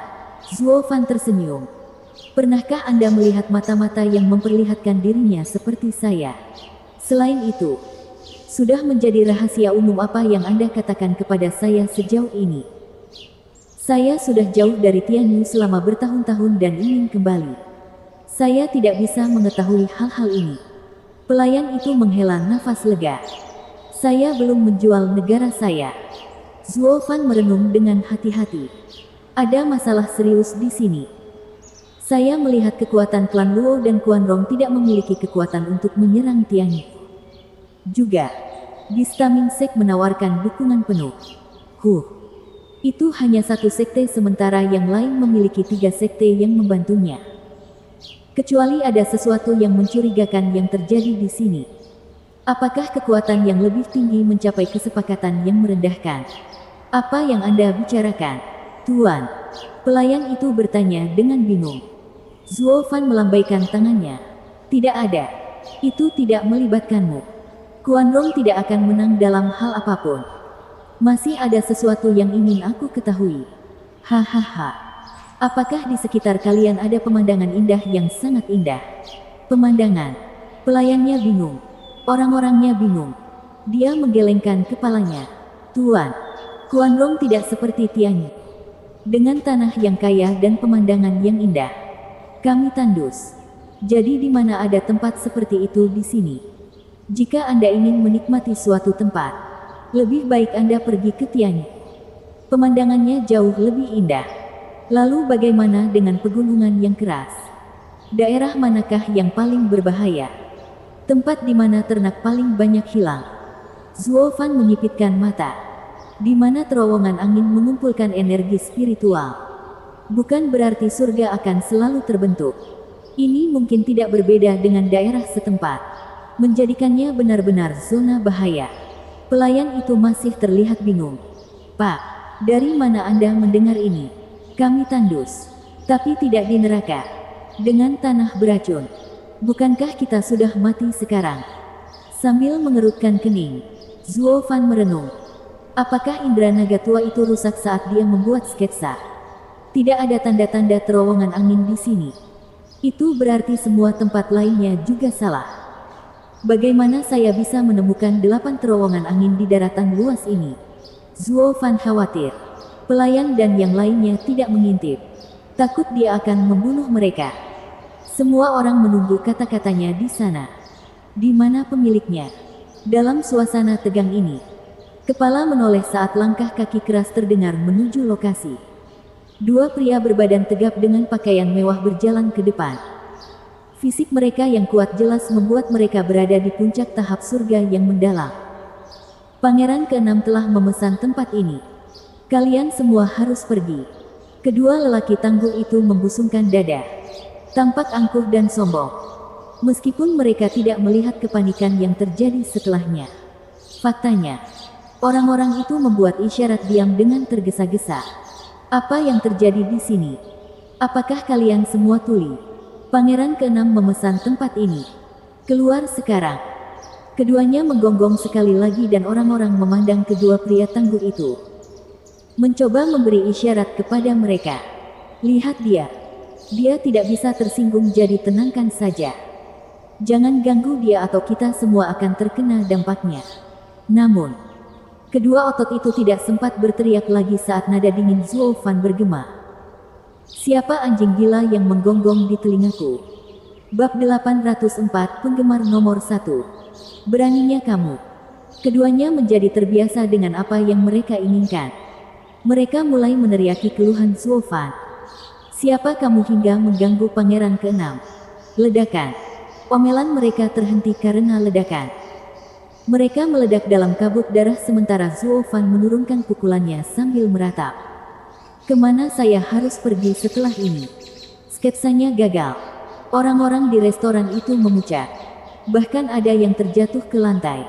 Zuofan tersenyum. "Pernahkah Anda melihat mata-mata yang memperlihatkan dirinya seperti saya? Selain itu, sudah menjadi rahasia umum apa yang Anda katakan kepada saya sejauh ini. Saya sudah jauh dari Tianyu selama bertahun-tahun dan ingin kembali. Saya tidak bisa mengetahui hal-hal ini." Pelayan itu menghela nafas lega. "Saya belum menjual negara saya." Zuofan merenung dengan hati-hati. "Ada masalah serius di sini. Saya melihat kekuatan klan Luo dan Quan Rong tidak memiliki kekuatan untuk menyerang Tianyu. Juga, Distamin Sek menawarkan dukungan penuh. Itu hanya satu sekte sementara yang lain memiliki 3 sekte yang membantunya. Kecuali ada sesuatu yang mencurigakan yang terjadi di sini. Apakah kekuatan yang lebih tinggi mencapai kesepakatan yang merendahkan? Apa yang Anda bicarakan?" Tuan. Pelayan itu bertanya dengan bingung. Zuo Fan melambaikan tangannya. Tidak ada. Itu tidak melibatkanmu. Kuan Rong tidak akan menang dalam hal apapun. Masih ada sesuatu yang ingin aku ketahui. Hahaha. Apakah di sekitar kalian ada pemandangan indah yang sangat indah? Pemandangan. Pelayannya bingung. Orang-orangnya bingung. Dia menggelengkan kepalanya. Tuan. Kuan Rong tidak seperti Tianyi. Dengan tanah yang kaya dan pemandangan yang indah. Kami tandus. Jadi di mana ada tempat seperti itu di sini? Jika Anda ingin menikmati suatu tempat, lebih baik Anda pergi ke Tianyi. Pemandangannya jauh lebih indah. Lalu bagaimana dengan pegunungan yang keras? Daerah manakah yang paling berbahaya? Tempat di mana ternak paling banyak hilang? Zuo Fan menyipitkan mata. Di mana terowongan angin mengumpulkan energi spiritual. Bukan berarti surga akan selalu terbentuk. Ini mungkin tidak berbeda dengan daerah setempat. Menjadikannya benar-benar zona bahaya. Pelayan itu masih terlihat bingung. Pak, dari mana Anda mendengar ini? Kami tandus. Tapi tidak di neraka. Dengan tanah beracun. Bukankah kita sudah mati sekarang? Sambil mengerutkan kening, Zuo Fan merenung. Apakah indera naga tua itu rusak saat dia membuat sketsa? Tidak ada tanda-tanda terowongan angin di sini. Itu berarti semua tempat lainnya juga salah. Bagaimana saya bisa menemukan 8 terowongan angin di daratan luas ini? Zuo Fan khawatir. Pelayan dan yang lainnya tidak mengintip. Takut dia akan membunuh mereka. Semua orang menunggu kata-katanya di sana. Di mana pemiliknya? Dalam suasana tegang ini, kepala menoleh saat langkah kaki keras terdengar menuju lokasi. 2 pria berbadan tegap dengan pakaian mewah berjalan ke depan. Fisik mereka yang kuat jelas membuat mereka berada di puncak tahap surga yang mendalam. Pangeran ke-6 telah memesan tempat ini. Kalian semua harus pergi. Kedua lelaki tangguh itu membusungkan dada. Tampak angkuh dan sombong. Meskipun mereka tidak melihat kepanikan yang terjadi setelahnya. Faktanya, orang-orang itu membuat isyarat diam dengan tergesa-gesa. Apa yang terjadi di sini? Apakah kalian semua tuli? Pangeran ke-6 memesan tempat ini. Keluar sekarang. Keduanya menggonggong sekali lagi dan orang-orang memandang kedua pria tangguh itu. Mencoba memberi isyarat kepada mereka. Lihat dia. Dia tidak bisa tersinggung, jadi tenangkan saja. Jangan ganggu dia atau kita semua akan terkena dampaknya. Namun, kedua otot itu tidak sempat berteriak lagi saat nada dingin Zuo Fan bergema. Siapa anjing gila yang menggonggong di telingaku? Bab 804 Penggemar nomor 1. Beraninya kamu. Keduanya menjadi terbiasa dengan apa yang mereka inginkan. Mereka mulai meneriaki keluhan Zuo Fan. Siapa kamu hingga mengganggu pangeran ke-6? Ledakan. Omelan mereka terhenti karena ledakan. Mereka meledak dalam kabut darah sementara Zuo Fan menurunkan pukulannya sambil meratap. Kemana saya harus pergi setelah ini? Sketsanya gagal. Orang-orang di restoran itu memucat. Bahkan ada yang terjatuh ke lantai.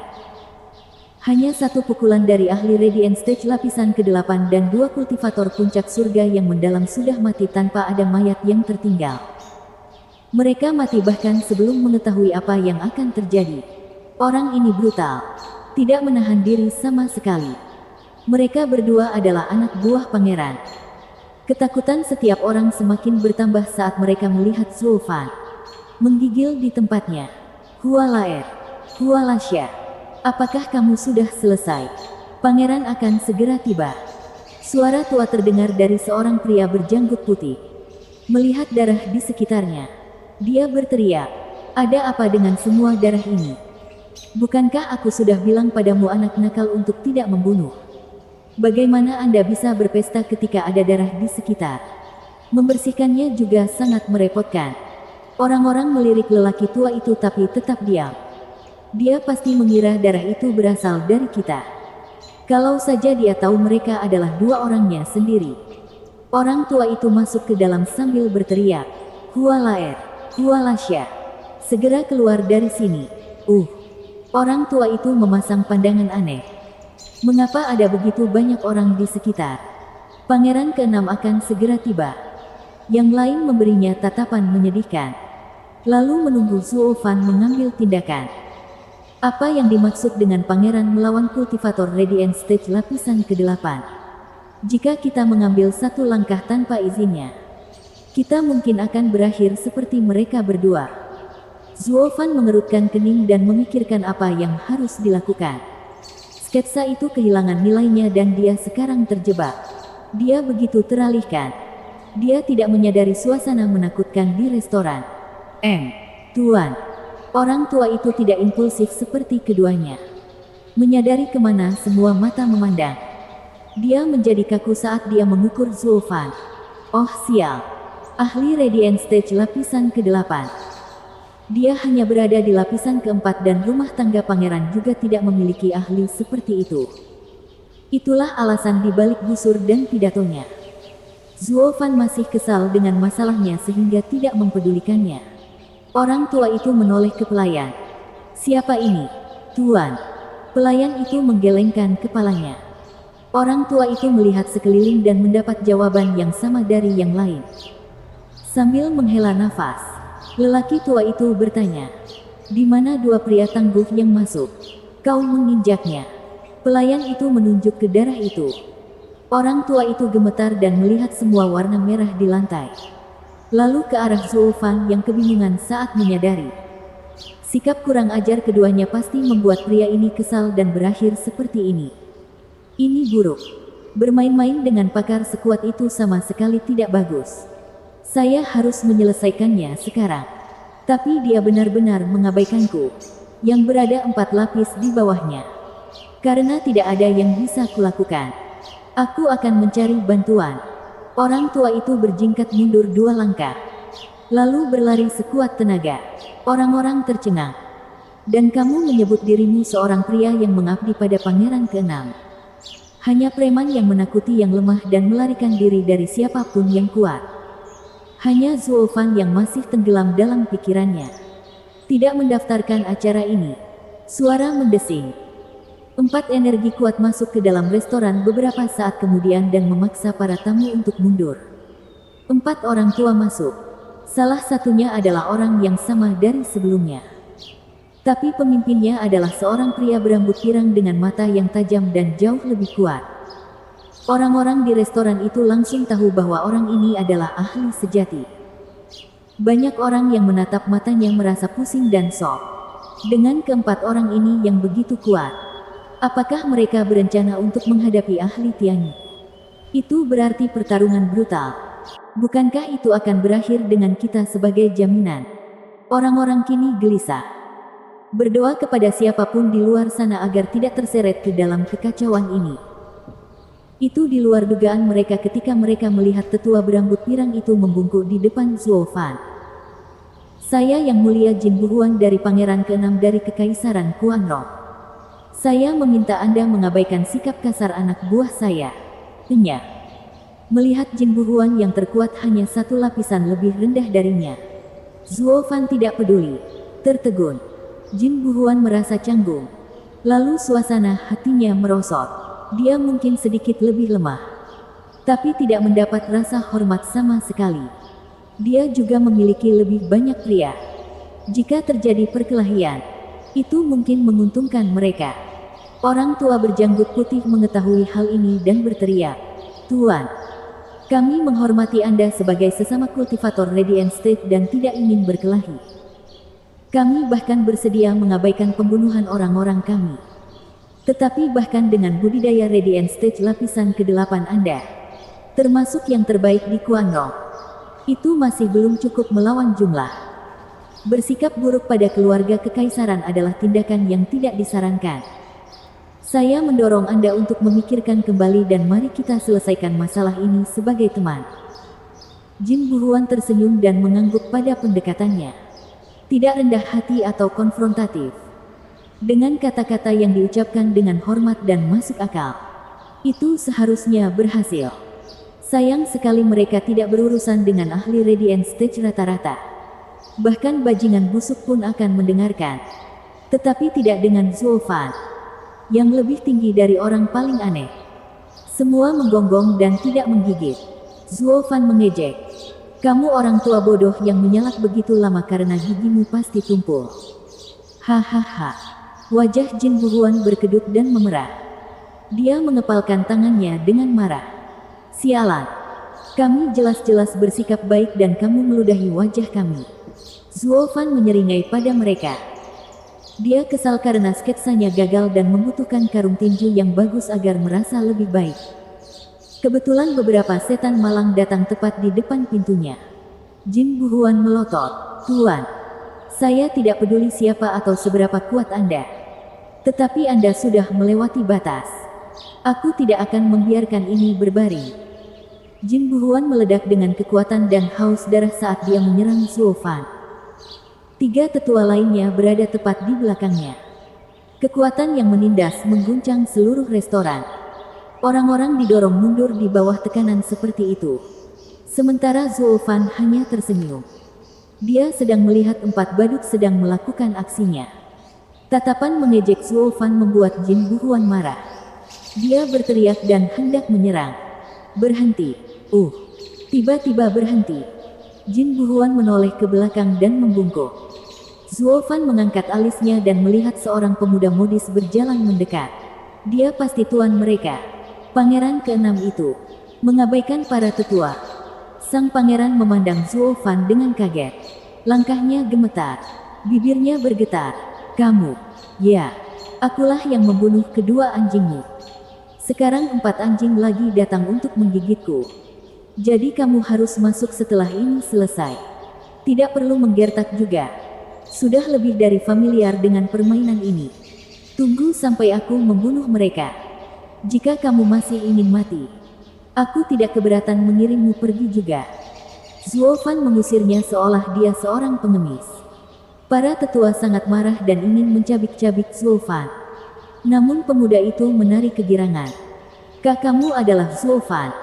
Hanya 1 pukulan dari ahli Radiant Stage lapisan ke-8 dan 2 kultivator puncak surga yang mendalam sudah mati tanpa ada mayat yang tertinggal. Mereka mati bahkan sebelum mengetahui apa yang akan terjadi. Orang ini brutal. Tidak menahan diri sama sekali. Mereka berdua adalah anak buah pangeran. Ketakutan setiap orang semakin bertambah saat mereka melihat Zuo Fan menggigil di tempatnya. Hualaer, Hualasya. Apakah kamu sudah selesai? Pangeran akan segera tiba. Suara tua terdengar dari seorang pria berjanggut putih. Melihat darah di sekitarnya, dia berteriak, "Ada apa dengan semua darah ini? Bukankah aku sudah bilang padamu anak nakal untuk tidak membunuh? Bagaimana Anda bisa berpesta ketika ada darah di sekitar? Membersihkannya juga sangat merepotkan." Orang-orang melirik lelaki tua itu tapi tetap diam. Dia pasti mengira darah itu berasal dari kita. Kalau saja dia tahu mereka adalah 2 orangnya sendiri. Orang tua itu masuk ke dalam sambil berteriak, "Hualaer, Hualasya. Segera keluar dari sini." Orang tua itu memasang pandangan aneh. Mengapa ada begitu banyak orang di sekitar? Pangeran keenam akan segera tiba. Yang lain memberinya tatapan menyedihkan. Lalu menunggu Zuo Fan mengambil tindakan. Apa yang dimaksud dengan pangeran melawan kultivator Radiant Stage lapisan ke-8? Jika kita mengambil satu langkah tanpa izinnya, kita mungkin akan berakhir seperti mereka berdua. Zuo Fan mengerutkan kening dan memikirkan apa yang harus dilakukan. Sketsa itu kehilangan nilainya dan dia sekarang terjebak. Dia begitu teralihkan. Dia tidak menyadari suasana menakutkan di restoran. Tuan. Orang tua itu tidak impulsif seperti keduanya. Menyadari kemana semua mata memandang. Dia menjadi kaku saat dia mengukur Zuo Fan. Oh sial. Ahli Radiant Stage lapisan ke-8. Dia hanya berada di lapisan ke-4 dan rumah tangga pangeran juga tidak memiliki ahli seperti itu. Itulah alasan dibalik busur dan pidatonya. Zuo Fan masih kesal dengan masalahnya sehingga tidak mempedulikannya. Orang tua itu menoleh ke pelayan. Siapa ini? Tuan. Pelayan itu menggelengkan kepalanya. Orang tua itu melihat sekeliling dan mendapat jawaban yang sama dari yang lain. Sambil menghela nafas, lelaki tua itu bertanya, "Di mana dua pria tangguh yang masuk? Kau menginjaknya." Pelayan itu menunjuk ke darah itu. Orang tua itu gemetar dan melihat semua warna merah di lantai. Lalu ke arah Zuo Fan yang kebingungan saat menyadari. Sikap kurang ajar keduanya pasti membuat pria ini kesal dan berakhir seperti ini. Ini buruk. Bermain-main dengan pakar sekuat itu sama sekali tidak bagus. Saya harus menyelesaikannya sekarang. Tapi dia benar-benar mengabaikanku. Yang berada 4 lapis di bawahnya. Karena tidak ada yang bisa kulakukan, aku akan mencari bantuan. Orang tua itu berjingkat mundur 2 langkah. Lalu berlari sekuat tenaga. Orang-orang tercengang. Dan kamu menyebut dirimu seorang pria yang mengabdi pada pangeran ke-6. Hanya preman yang menakuti yang lemah dan melarikan diri dari siapapun yang kuat. Hanya Zuo Fan yang masih tenggelam dalam pikirannya. Tidak mendaftarkan acara ini. Suara mendesing. 4 energi kuat masuk ke dalam restoran beberapa saat kemudian dan memaksa para tamu untuk mundur. 4 orang tua masuk. Salah satunya adalah orang yang sama dari sebelumnya. Tapi pemimpinnya adalah seorang pria berambut pirang dengan mata yang tajam dan jauh lebih kuat. Orang-orang di restoran itu langsung tahu bahwa orang ini adalah ahli sejati. Banyak orang yang menatap matanya merasa pusing dan shock. Dengan keempat orang ini yang begitu kuat. Apakah mereka berencana untuk menghadapi ahli Tianyi? Itu berarti pertarungan brutal. Bukankah itu akan berakhir dengan kita sebagai jaminan? Orang-orang kini gelisah. Berdoa kepada siapapun di luar sana agar tidak terseret ke dalam kekacauan ini. Itu di luar dugaan mereka ketika mereka melihat tetua berambut pirang itu membungkuk di depan Zuo Fan. Saya yang mulia Jin Buhuan dari Pangeran ke-6 dari Kekaisaran Kuanrong. Saya meminta Anda mengabaikan sikap kasar anak buah saya. Enya. Melihat Jin Buhuan yang terkuat hanya 1 lapisan lebih rendah darinya. Zuo Fan tidak peduli. Tertegun. Jin Buhuan merasa canggung. Lalu suasana hatinya merosot. Dia mungkin sedikit lebih lemah. Tapi tidak mendapat rasa hormat sama sekali. Dia juga memiliki lebih banyak pria. Jika terjadi perkelahian, itu mungkin menguntungkan mereka. Orang tua berjanggut putih mengetahui hal ini dan berteriak, "Tuan, kami menghormati Anda sebagai sesama kultivator Radiant State dan tidak ingin berkelahi. Kami bahkan bersedia mengabaikan pembunuhan orang-orang kami. Tetapi bahkan dengan budidaya Radiant Stage lapisan ke-8 Anda, termasuk yang terbaik di Kuanrong, itu masih belum cukup melawan jumlah. Bersikap buruk pada keluarga kekaisaran adalah tindakan yang tidak disarankan. Saya mendorong Anda untuk memikirkan kembali dan mari kita selesaikan masalah ini sebagai teman." Jin Buhuan tersenyum dan mengangguk pada pendekatannya. Tidak rendah hati atau konfrontatif. Dengan kata-kata yang diucapkan dengan hormat dan masuk akal. Itu seharusnya berhasil. Sayang sekali mereka tidak berurusan dengan ahli Radiant Stage rata-rata. Bahkan bajingan busuk pun akan mendengarkan. Tetapi tidak dengan Zuo Fan. Yang lebih tinggi dari orang paling aneh. Semua menggonggong dan tidak menggigit. Zuo Fan mengejek. Kamu orang tua bodoh yang menyalak begitu lama karena gigimu pasti tumpul. Hahaha. Wajah Jin Buhuan berkedut dan memerah. Dia mengepalkan tangannya dengan marah. Sialan. Kami jelas-jelas bersikap baik dan kamu meludahi wajah kami. Zuo Fan menyeringai pada mereka. Dia kesal karena sketsanya gagal dan membutuhkan karung tinju yang bagus agar merasa lebih baik. Kebetulan beberapa setan malang datang tepat di depan pintunya. Jin Buhuan melotot. Tuan, saya tidak peduli siapa atau seberapa kuat Anda. Tetapi Anda sudah melewati batas. Aku tidak akan membiarkan ini berbaring. Jin Buhuan meledak dengan kekuatan dan haus darah saat dia menyerang Zuo Fan. 3 tetua lainnya berada tepat di belakangnya. Kekuatan yang menindas mengguncang seluruh restoran. Orang-orang didorong mundur di bawah tekanan seperti itu. Sementara Zuo Fan hanya tersenyum. Dia sedang melihat 4 badut sedang melakukan aksinya. Tatapan mengejek Zuo Fan membuat Jin Buhuan marah. Dia berteriak dan hendak menyerang. Berhenti. Tiba-tiba berhenti. Jin Buhuan menoleh ke belakang dan membungkuk. Zuo Fan mengangkat alisnya dan melihat seorang pemuda modis berjalan mendekat. Dia pasti tuan mereka. Pangeran ke-6 itu. Mengabaikan para tetua. Sang pangeran memandang Zuo Fan dengan kaget. Langkahnya gemetar. Bibirnya bergetar. Kamu. Ya. Akulah yang membunuh kedua anjingmu. Sekarang 4 anjing lagi datang untuk menggigitku. Jadi kamu harus masuk setelah ini selesai. Tidak perlu menggertak juga. Sudah lebih dari familiar dengan permainan ini. Tunggu sampai aku membunuh mereka. Jika kamu masih ingin mati, aku tidak keberatan mengirimmu pergi juga. Zuo Fan mengusirnya seolah dia seorang pengemis. Para tetua sangat marah dan ingin mencabik-cabik Zuo Fan. Namun pemuda itu menarik kegirangan. Kakakmu adalah Zuo Fan.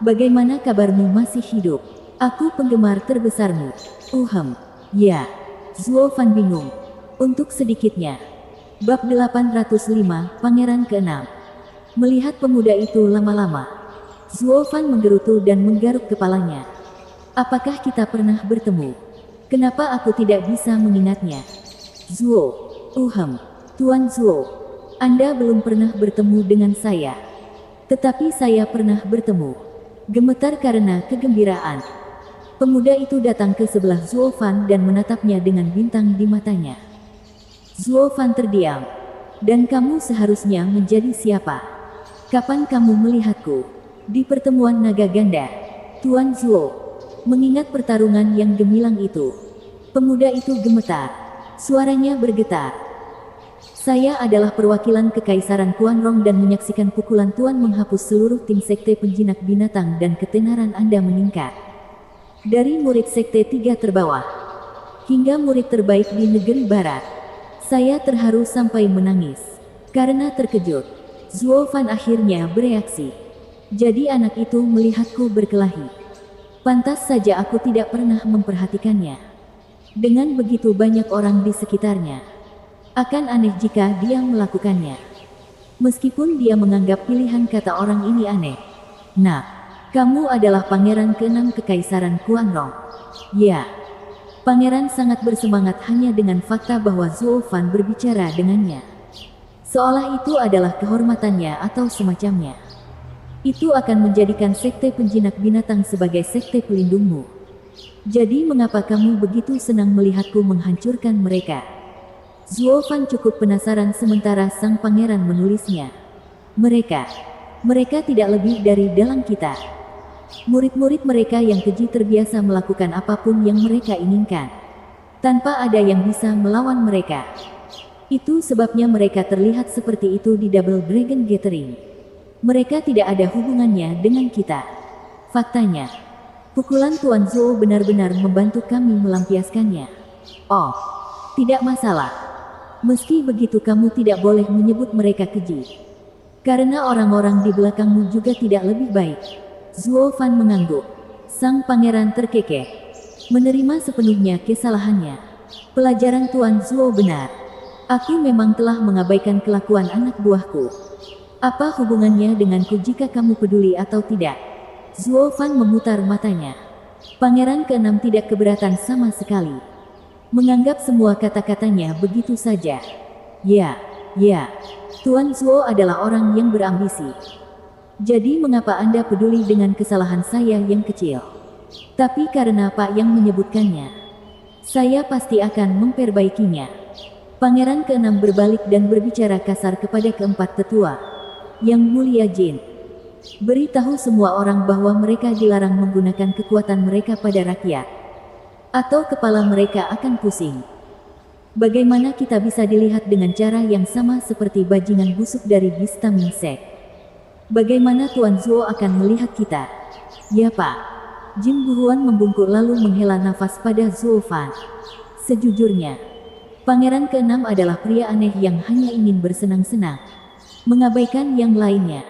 Bagaimana kabarmu masih hidup? Aku penggemar terbesarmu. Ya. Zuo Fan bingung. Untuk sedikitnya. Bab 805, Pangeran ke-6. Melihat pemuda itu lama-lama, Zuo Fan menggerutu dan menggaruk kepalanya. Apakah kita pernah bertemu? Kenapa aku tidak bisa mengingatnya? Zuo. Tuan Zuo. Anda belum pernah bertemu dengan saya. Tetapi saya pernah bertemu. Gemetar karena kegembiraan. Pemuda itu datang ke sebelah Zuo Fan dan menatapnya dengan bintang di matanya. Zuo Fan terdiam. Dan kamu seharusnya menjadi siapa? Kapan kamu melihatku? Di pertemuan naga ganda. Tuan Zuo. Mengingat pertarungan yang gemilang itu. Pemuda itu gemetar. Suaranya bergetar. Saya adalah perwakilan Kekaisaran Kuanrong dan menyaksikan pukulan Tuan menghapus seluruh tim sekte penjinak binatang dan ketenaran Anda meningkat. Dari murid sekte 3 terbawah hingga murid terbaik di negeri barat, saya terharu sampai menangis. Karena terkejut, Zuo Fan akhirnya bereaksi. Jadi anak itu melihatku berkelahi. Pantas saja aku tidak pernah memperhatikannya. Dengan begitu banyak orang di sekitarnya, akan aneh jika dia melakukannya. Meskipun dia menganggap pilihan kata orang ini aneh. Nah, kamu adalah pangeran ke-6 Kekaisaran Kuanrong. Ya. Pangeran sangat bersemangat hanya dengan fakta bahwa Zuo Fan berbicara dengannya. Seolah itu adalah kehormatannya atau semacamnya. Itu akan menjadikan sekte penjinak binatang sebagai sekte pelindungmu. Jadi mengapa kamu begitu senang melihatku menghancurkan mereka? Zuo Fan cukup penasaran sementara sang pangeran menulisnya. Mereka tidak lebih dari dalang kita. Murid-murid mereka yang keji terbiasa melakukan apapun yang mereka inginkan. Tanpa ada yang bisa melawan mereka. Itu sebabnya mereka terlihat seperti itu di Double Dragon Gathering. Mereka tidak ada hubungannya dengan kita. Faktanya, pukulan Tuan Zuo benar-benar membantu kami melampiaskannya. Oh, tidak masalah. Meski begitu kamu tidak boleh menyebut mereka keji. Karena orang-orang di belakangmu juga tidak lebih baik. Zuo Fan mengangguk. Sang pangeran terkekeh. Menerima sepenuhnya kesalahannya. Pelajaran Tuan Zuo benar. Aku memang telah mengabaikan kelakuan anak buahku. Apa hubungannya denganku jika kamu peduli atau tidak? Zuo Fan memutar matanya. Pangeran keenam tidak keberatan sama sekali. Menganggap semua kata-katanya begitu saja. Ya, Tuan Zuo adalah orang yang berambisi. Jadi mengapa Anda peduli dengan kesalahan saya yang kecil? Tapi karena Pak yang menyebutkannya, saya pasti akan memperbaikinya. Pangeran keenam berbalik dan berbicara kasar kepada keempat tetua. Yang Mulia Jin, beritahu semua orang bahwa mereka dilarang menggunakan kekuatan mereka pada rakyat, atau kepala mereka akan pusing. Bagaimana kita bisa dilihat dengan cara yang sama seperti bajingan busuk dari Bistamin Sek? Bagaimana Tuan Zuo akan melihat kita? Ya Pak. Jin buruan membungkuk lalu menghela nafas pada Zuo Fan. Sejujurnya, Pangeran keenam adalah pria aneh yang hanya ingin bersenang-senang, mengabaikan yang lainnya.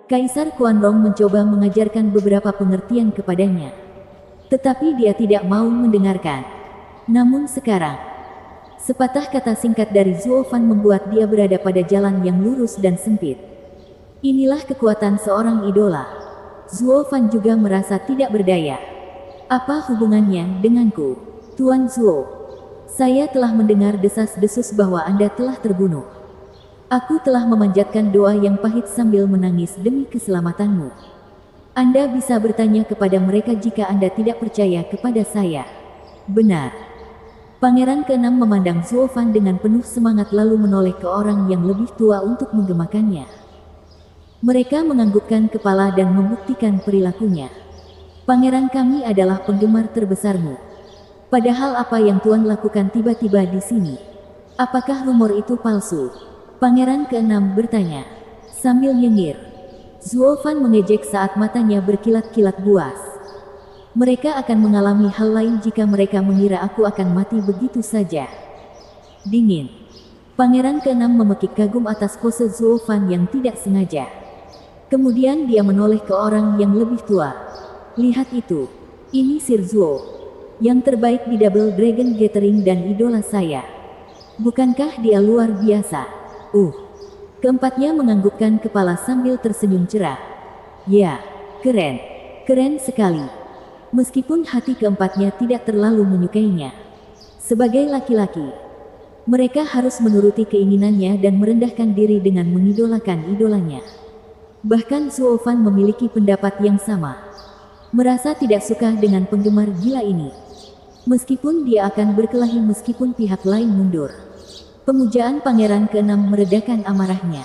Kaisar Kuanrong mencoba mengajarkan beberapa pengertian kepadanya, tetapi dia tidak mau mendengarkan. Namun sekarang, sepatah kata singkat dari Zuo Fan membuat dia berada pada jalan yang lurus dan sempit. Inilah kekuatan seorang idola. Zuo Fan juga merasa tidak berdaya. Apa hubungannya denganku? Tuan Zuo, saya telah mendengar desas-desus bahwa Anda telah terbunuh. Aku telah memanjatkan doa yang pahit sambil menangis demi keselamatanmu. Anda bisa bertanya kepada mereka jika Anda tidak percaya kepada saya. Benar. Pangeran keenam memandang Zuo Fan dengan penuh semangat lalu menoleh ke orang yang lebih tua untuk menggemakannya. Mereka menganggukkan kepala dan membuktikan perilakunya. Pangeran kami adalah penggemar terbesarmu. Padahal apa yang Tuan lakukan tiba-tiba di sini? Apakah rumor itu palsu? Pangeran keenam bertanya, sambil nyengir. Zuo Fan mengejek saat matanya berkilat-kilat buas. Mereka akan mengalami hal lain jika mereka mengira aku akan mati begitu saja. Dingin. Pangeran keenam memekik kagum atas pose Zuo Fan yang tidak sengaja. Kemudian dia menoleh ke orang yang lebih tua. Lihat itu. Ini Sir Zuo, yang terbaik di Double Dragon Gathering dan idola saya. Bukankah dia luar biasa? Keempatnya menganggukkan kepala sambil tersenyum cerah. Ya, keren. Keren sekali. Meskipun hati keempatnya tidak terlalu menyukainya. Sebagai laki-laki, mereka harus menuruti keinginannya dan merendahkan diri dengan mengidolakan idolanya. Bahkan Zuo Fan memiliki pendapat yang sama. Merasa tidak suka dengan penggemar gila ini. Meskipun dia akan berkelahi meskipun pihak lain mundur. Pemujaan Pangeran keenam meredakan amarahnya.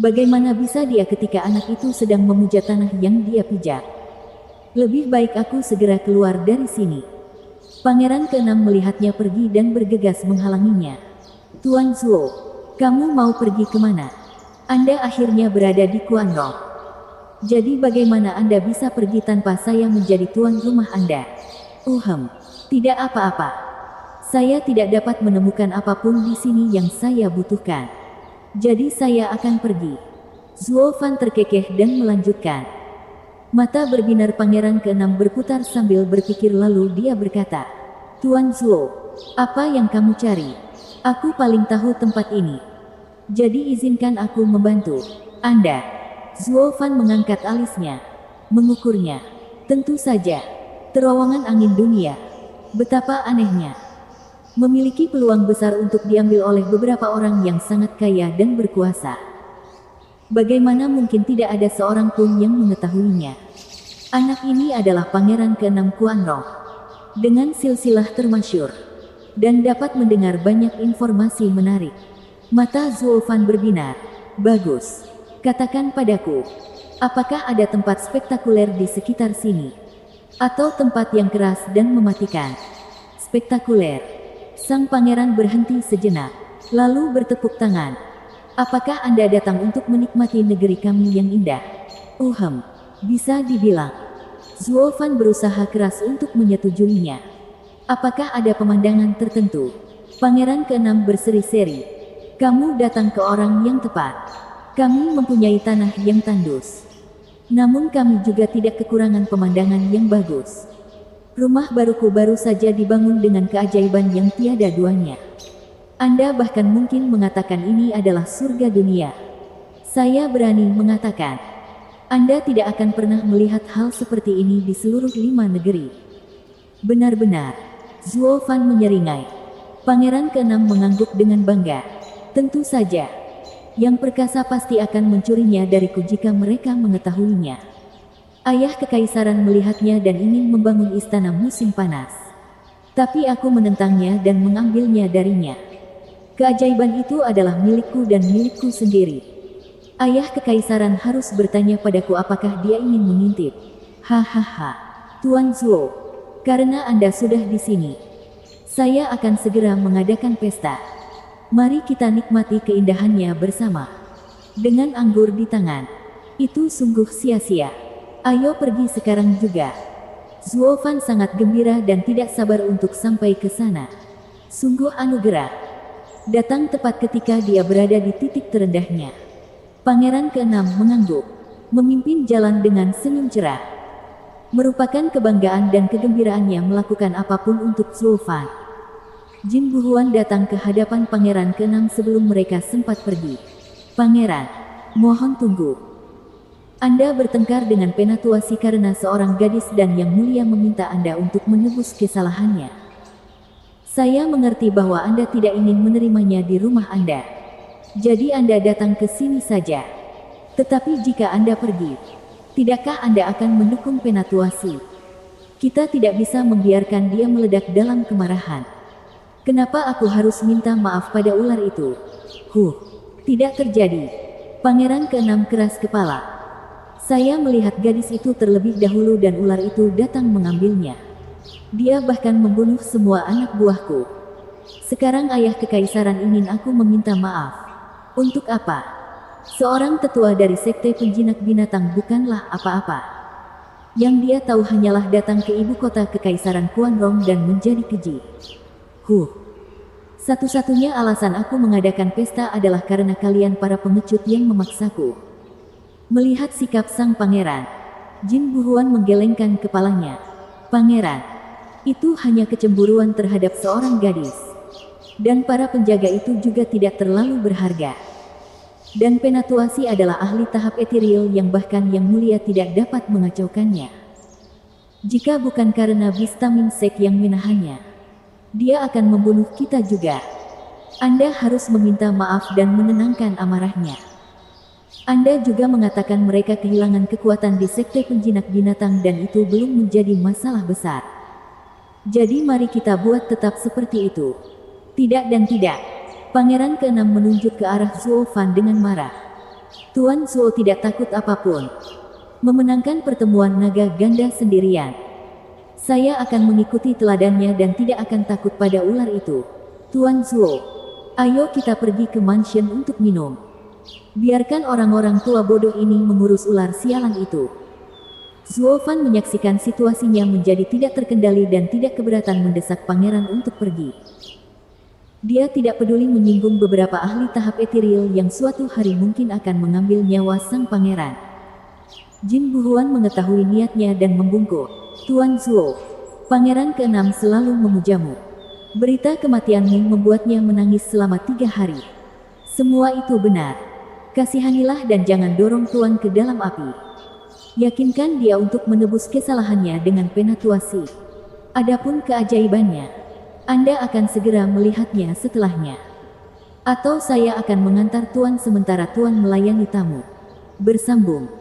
Bagaimana bisa dia ketika anak itu sedang memuja tanah yang dia pijak? Lebih baik aku segera keluar dari sini. Pangeran keenam melihatnya pergi dan bergegas menghalanginya. Tuan Zuo, kamu mau pergi kemana? Anda akhirnya berada di Kuanrong. Jadi bagaimana Anda bisa pergi tanpa saya menjadi tuan rumah Anda? Tidak apa-apa. Saya tidak dapat menemukan apapun di sini yang saya butuhkan. Jadi saya akan pergi. Zuo Fan terkekeh dan melanjutkan. Mata berbinar Pangeran keenam berputar sambil berpikir lalu dia berkata, Tuan Zuo, apa yang kamu cari? Aku paling tahu tempat ini. Jadi izinkan aku membantu Anda. Zuo Fan mengangkat alisnya, mengukurnya. Tentu saja. Terowongan angin dunia. Betapa anehnya. Memiliki peluang besar untuk diambil oleh beberapa orang yang sangat kaya dan berkuasa. Bagaimana mungkin tidak ada seorang pun yang mengetahuinya? Anak ini adalah Pangeran keenam Kuanrong, dengan silsilah termasyur, dan dapat mendengar banyak informasi menarik. Mata Zuo Fan berbinar. Bagus. Katakan padaku, apakah ada tempat spektakuler di sekitar sini? Atau tempat yang keras dan mematikan? Spektakuler. Sang pangeran berhenti sejenak, lalu bertepuk tangan. Apakah Anda datang untuk menikmati negeri kami yang indah? Bisa dibilang. Zuo Fan berusaha keras untuk menyetujuinya. Apakah ada pemandangan tertentu? Pangeran keenam berseri-seri. Kamu datang ke orang yang tepat. Kami mempunyai tanah yang tandus. Namun kami juga tidak kekurangan pemandangan yang bagus. Rumah baruku baru saja dibangun dengan keajaiban yang tiada duanya. Anda bahkan mungkin mengatakan ini adalah surga dunia. Saya berani mengatakan, Anda tidak akan pernah melihat hal seperti ini di seluruh 5 negeri. Benar-benar, Zuo Fan menyeringai. Pangeran keenam mengangguk dengan bangga. Tentu saja, yang perkasa pasti akan mencurinya dariku jika mereka mengetahuinya. Ayah kekaisaran melihatnya dan ingin membangun istana musim panas. Tapi aku menentangnya dan mengambilnya darinya. Keajaiban itu adalah milikku dan milikku sendiri. Ayah kekaisaran harus bertanya padaku apakah dia ingin mengintip. Hahaha, Tuan Zuo, karena Anda sudah di sini, saya akan segera mengadakan pesta. Mari kita nikmati keindahannya bersama. Dengan anggur di tangan, itu sungguh sia-sia. Ayo pergi sekarang juga. Zuo Fan sangat gembira dan tidak sabar untuk sampai ke sana. Sungguh anugerah. Datang tepat ketika dia berada di titik terendahnya. Pangeran keenam mengangguk, memimpin jalan dengan senyum cerah. Merupakan kebanggaan dan kegembiraannya melakukan apapun untuk Zuo Fan. Jin Buhuan datang ke hadapan pangeran keenam sebelum mereka sempat pergi. Pangeran, mohon tunggu. Anda bertengkar dengan Penatuasi karena seorang gadis dan Yang Mulia meminta Anda untuk menebus kesalahannya. Saya mengerti bahwa Anda tidak ingin menerimanya di rumah Anda. Jadi Anda datang ke sini saja. Tetapi jika Anda pergi, tidakkah Anda akan mendukung Penatuasi? Kita tidak bisa membiarkan dia meledak dalam kemarahan. Kenapa aku harus minta maaf pada ular itu? Tidak terjadi. Pangeran keenam keras kepala. Saya melihat gadis itu terlebih dahulu dan ular itu datang mengambilnya. Dia bahkan membunuh semua anak buahku. Sekarang ayah kekaisaran ingin aku meminta maaf. Untuk apa? Seorang tetua dari sekte penjinak binatang bukanlah apa-apa. Yang dia tahu hanyalah datang ke ibu kota kekaisaran Quanrong dan menjadi keji. Satu-satunya alasan aku mengadakan pesta adalah karena kalian para pengecut yang memaksaku. Melihat sikap sang pangeran, Jin Buhuan menggelengkan kepalanya. Pangeran, itu hanya kecemburuan terhadap seorang gadis. Dan para penjaga itu juga tidak terlalu berharga. Dan Penatuasi adalah ahli tahap ethereal yang bahkan Yang Mulia tidak dapat mengacaukannya. Jika bukan karena Vitamin Sek yang menahannya, dia akan membunuh kita juga. Anda harus meminta maaf dan menenangkan amarahnya. Anda juga mengatakan mereka kehilangan kekuatan di sekte penjinak binatang dan itu belum menjadi masalah besar. Jadi mari kita buat tetap seperti itu. Tidak dan tidak. Pangeran keenam menunjuk ke arah Zuo Fan dengan marah. Tuan Zuo tidak takut apapun. Memenangkan pertemuan naga ganda sendirian. Saya akan mengikuti teladannya dan tidak akan takut pada ular itu. Tuan Zuo, ayo kita pergi ke mansion untuk minum. Biarkan orang-orang tua bodoh ini mengurus ular sialan itu. Zuo Fan menyaksikan situasinya menjadi tidak terkendali dan tidak keberatan mendesak pangeran untuk pergi. Dia tidak peduli menyinggung beberapa ahli tahap ethereal yang suatu hari mungkin akan mengambil nyawa sang pangeran. Jin Buhuan mengetahui niatnya dan membungkuk. Tuan Zuo, pangeran keenam selalu memujamu. Berita kematianmu membuatnya menangis selama 3 hari. Semua itu benar. Kasihanilah dan jangan dorong Tuan ke dalam api. Yakinkan dia untuk menebus kesalahannya dengan Penatuasi. Adapun keajaibannya, Anda akan segera melihatnya setelahnya. Atau saya akan mengantar Tuan sementara Tuan melayani tamu. Bersambung.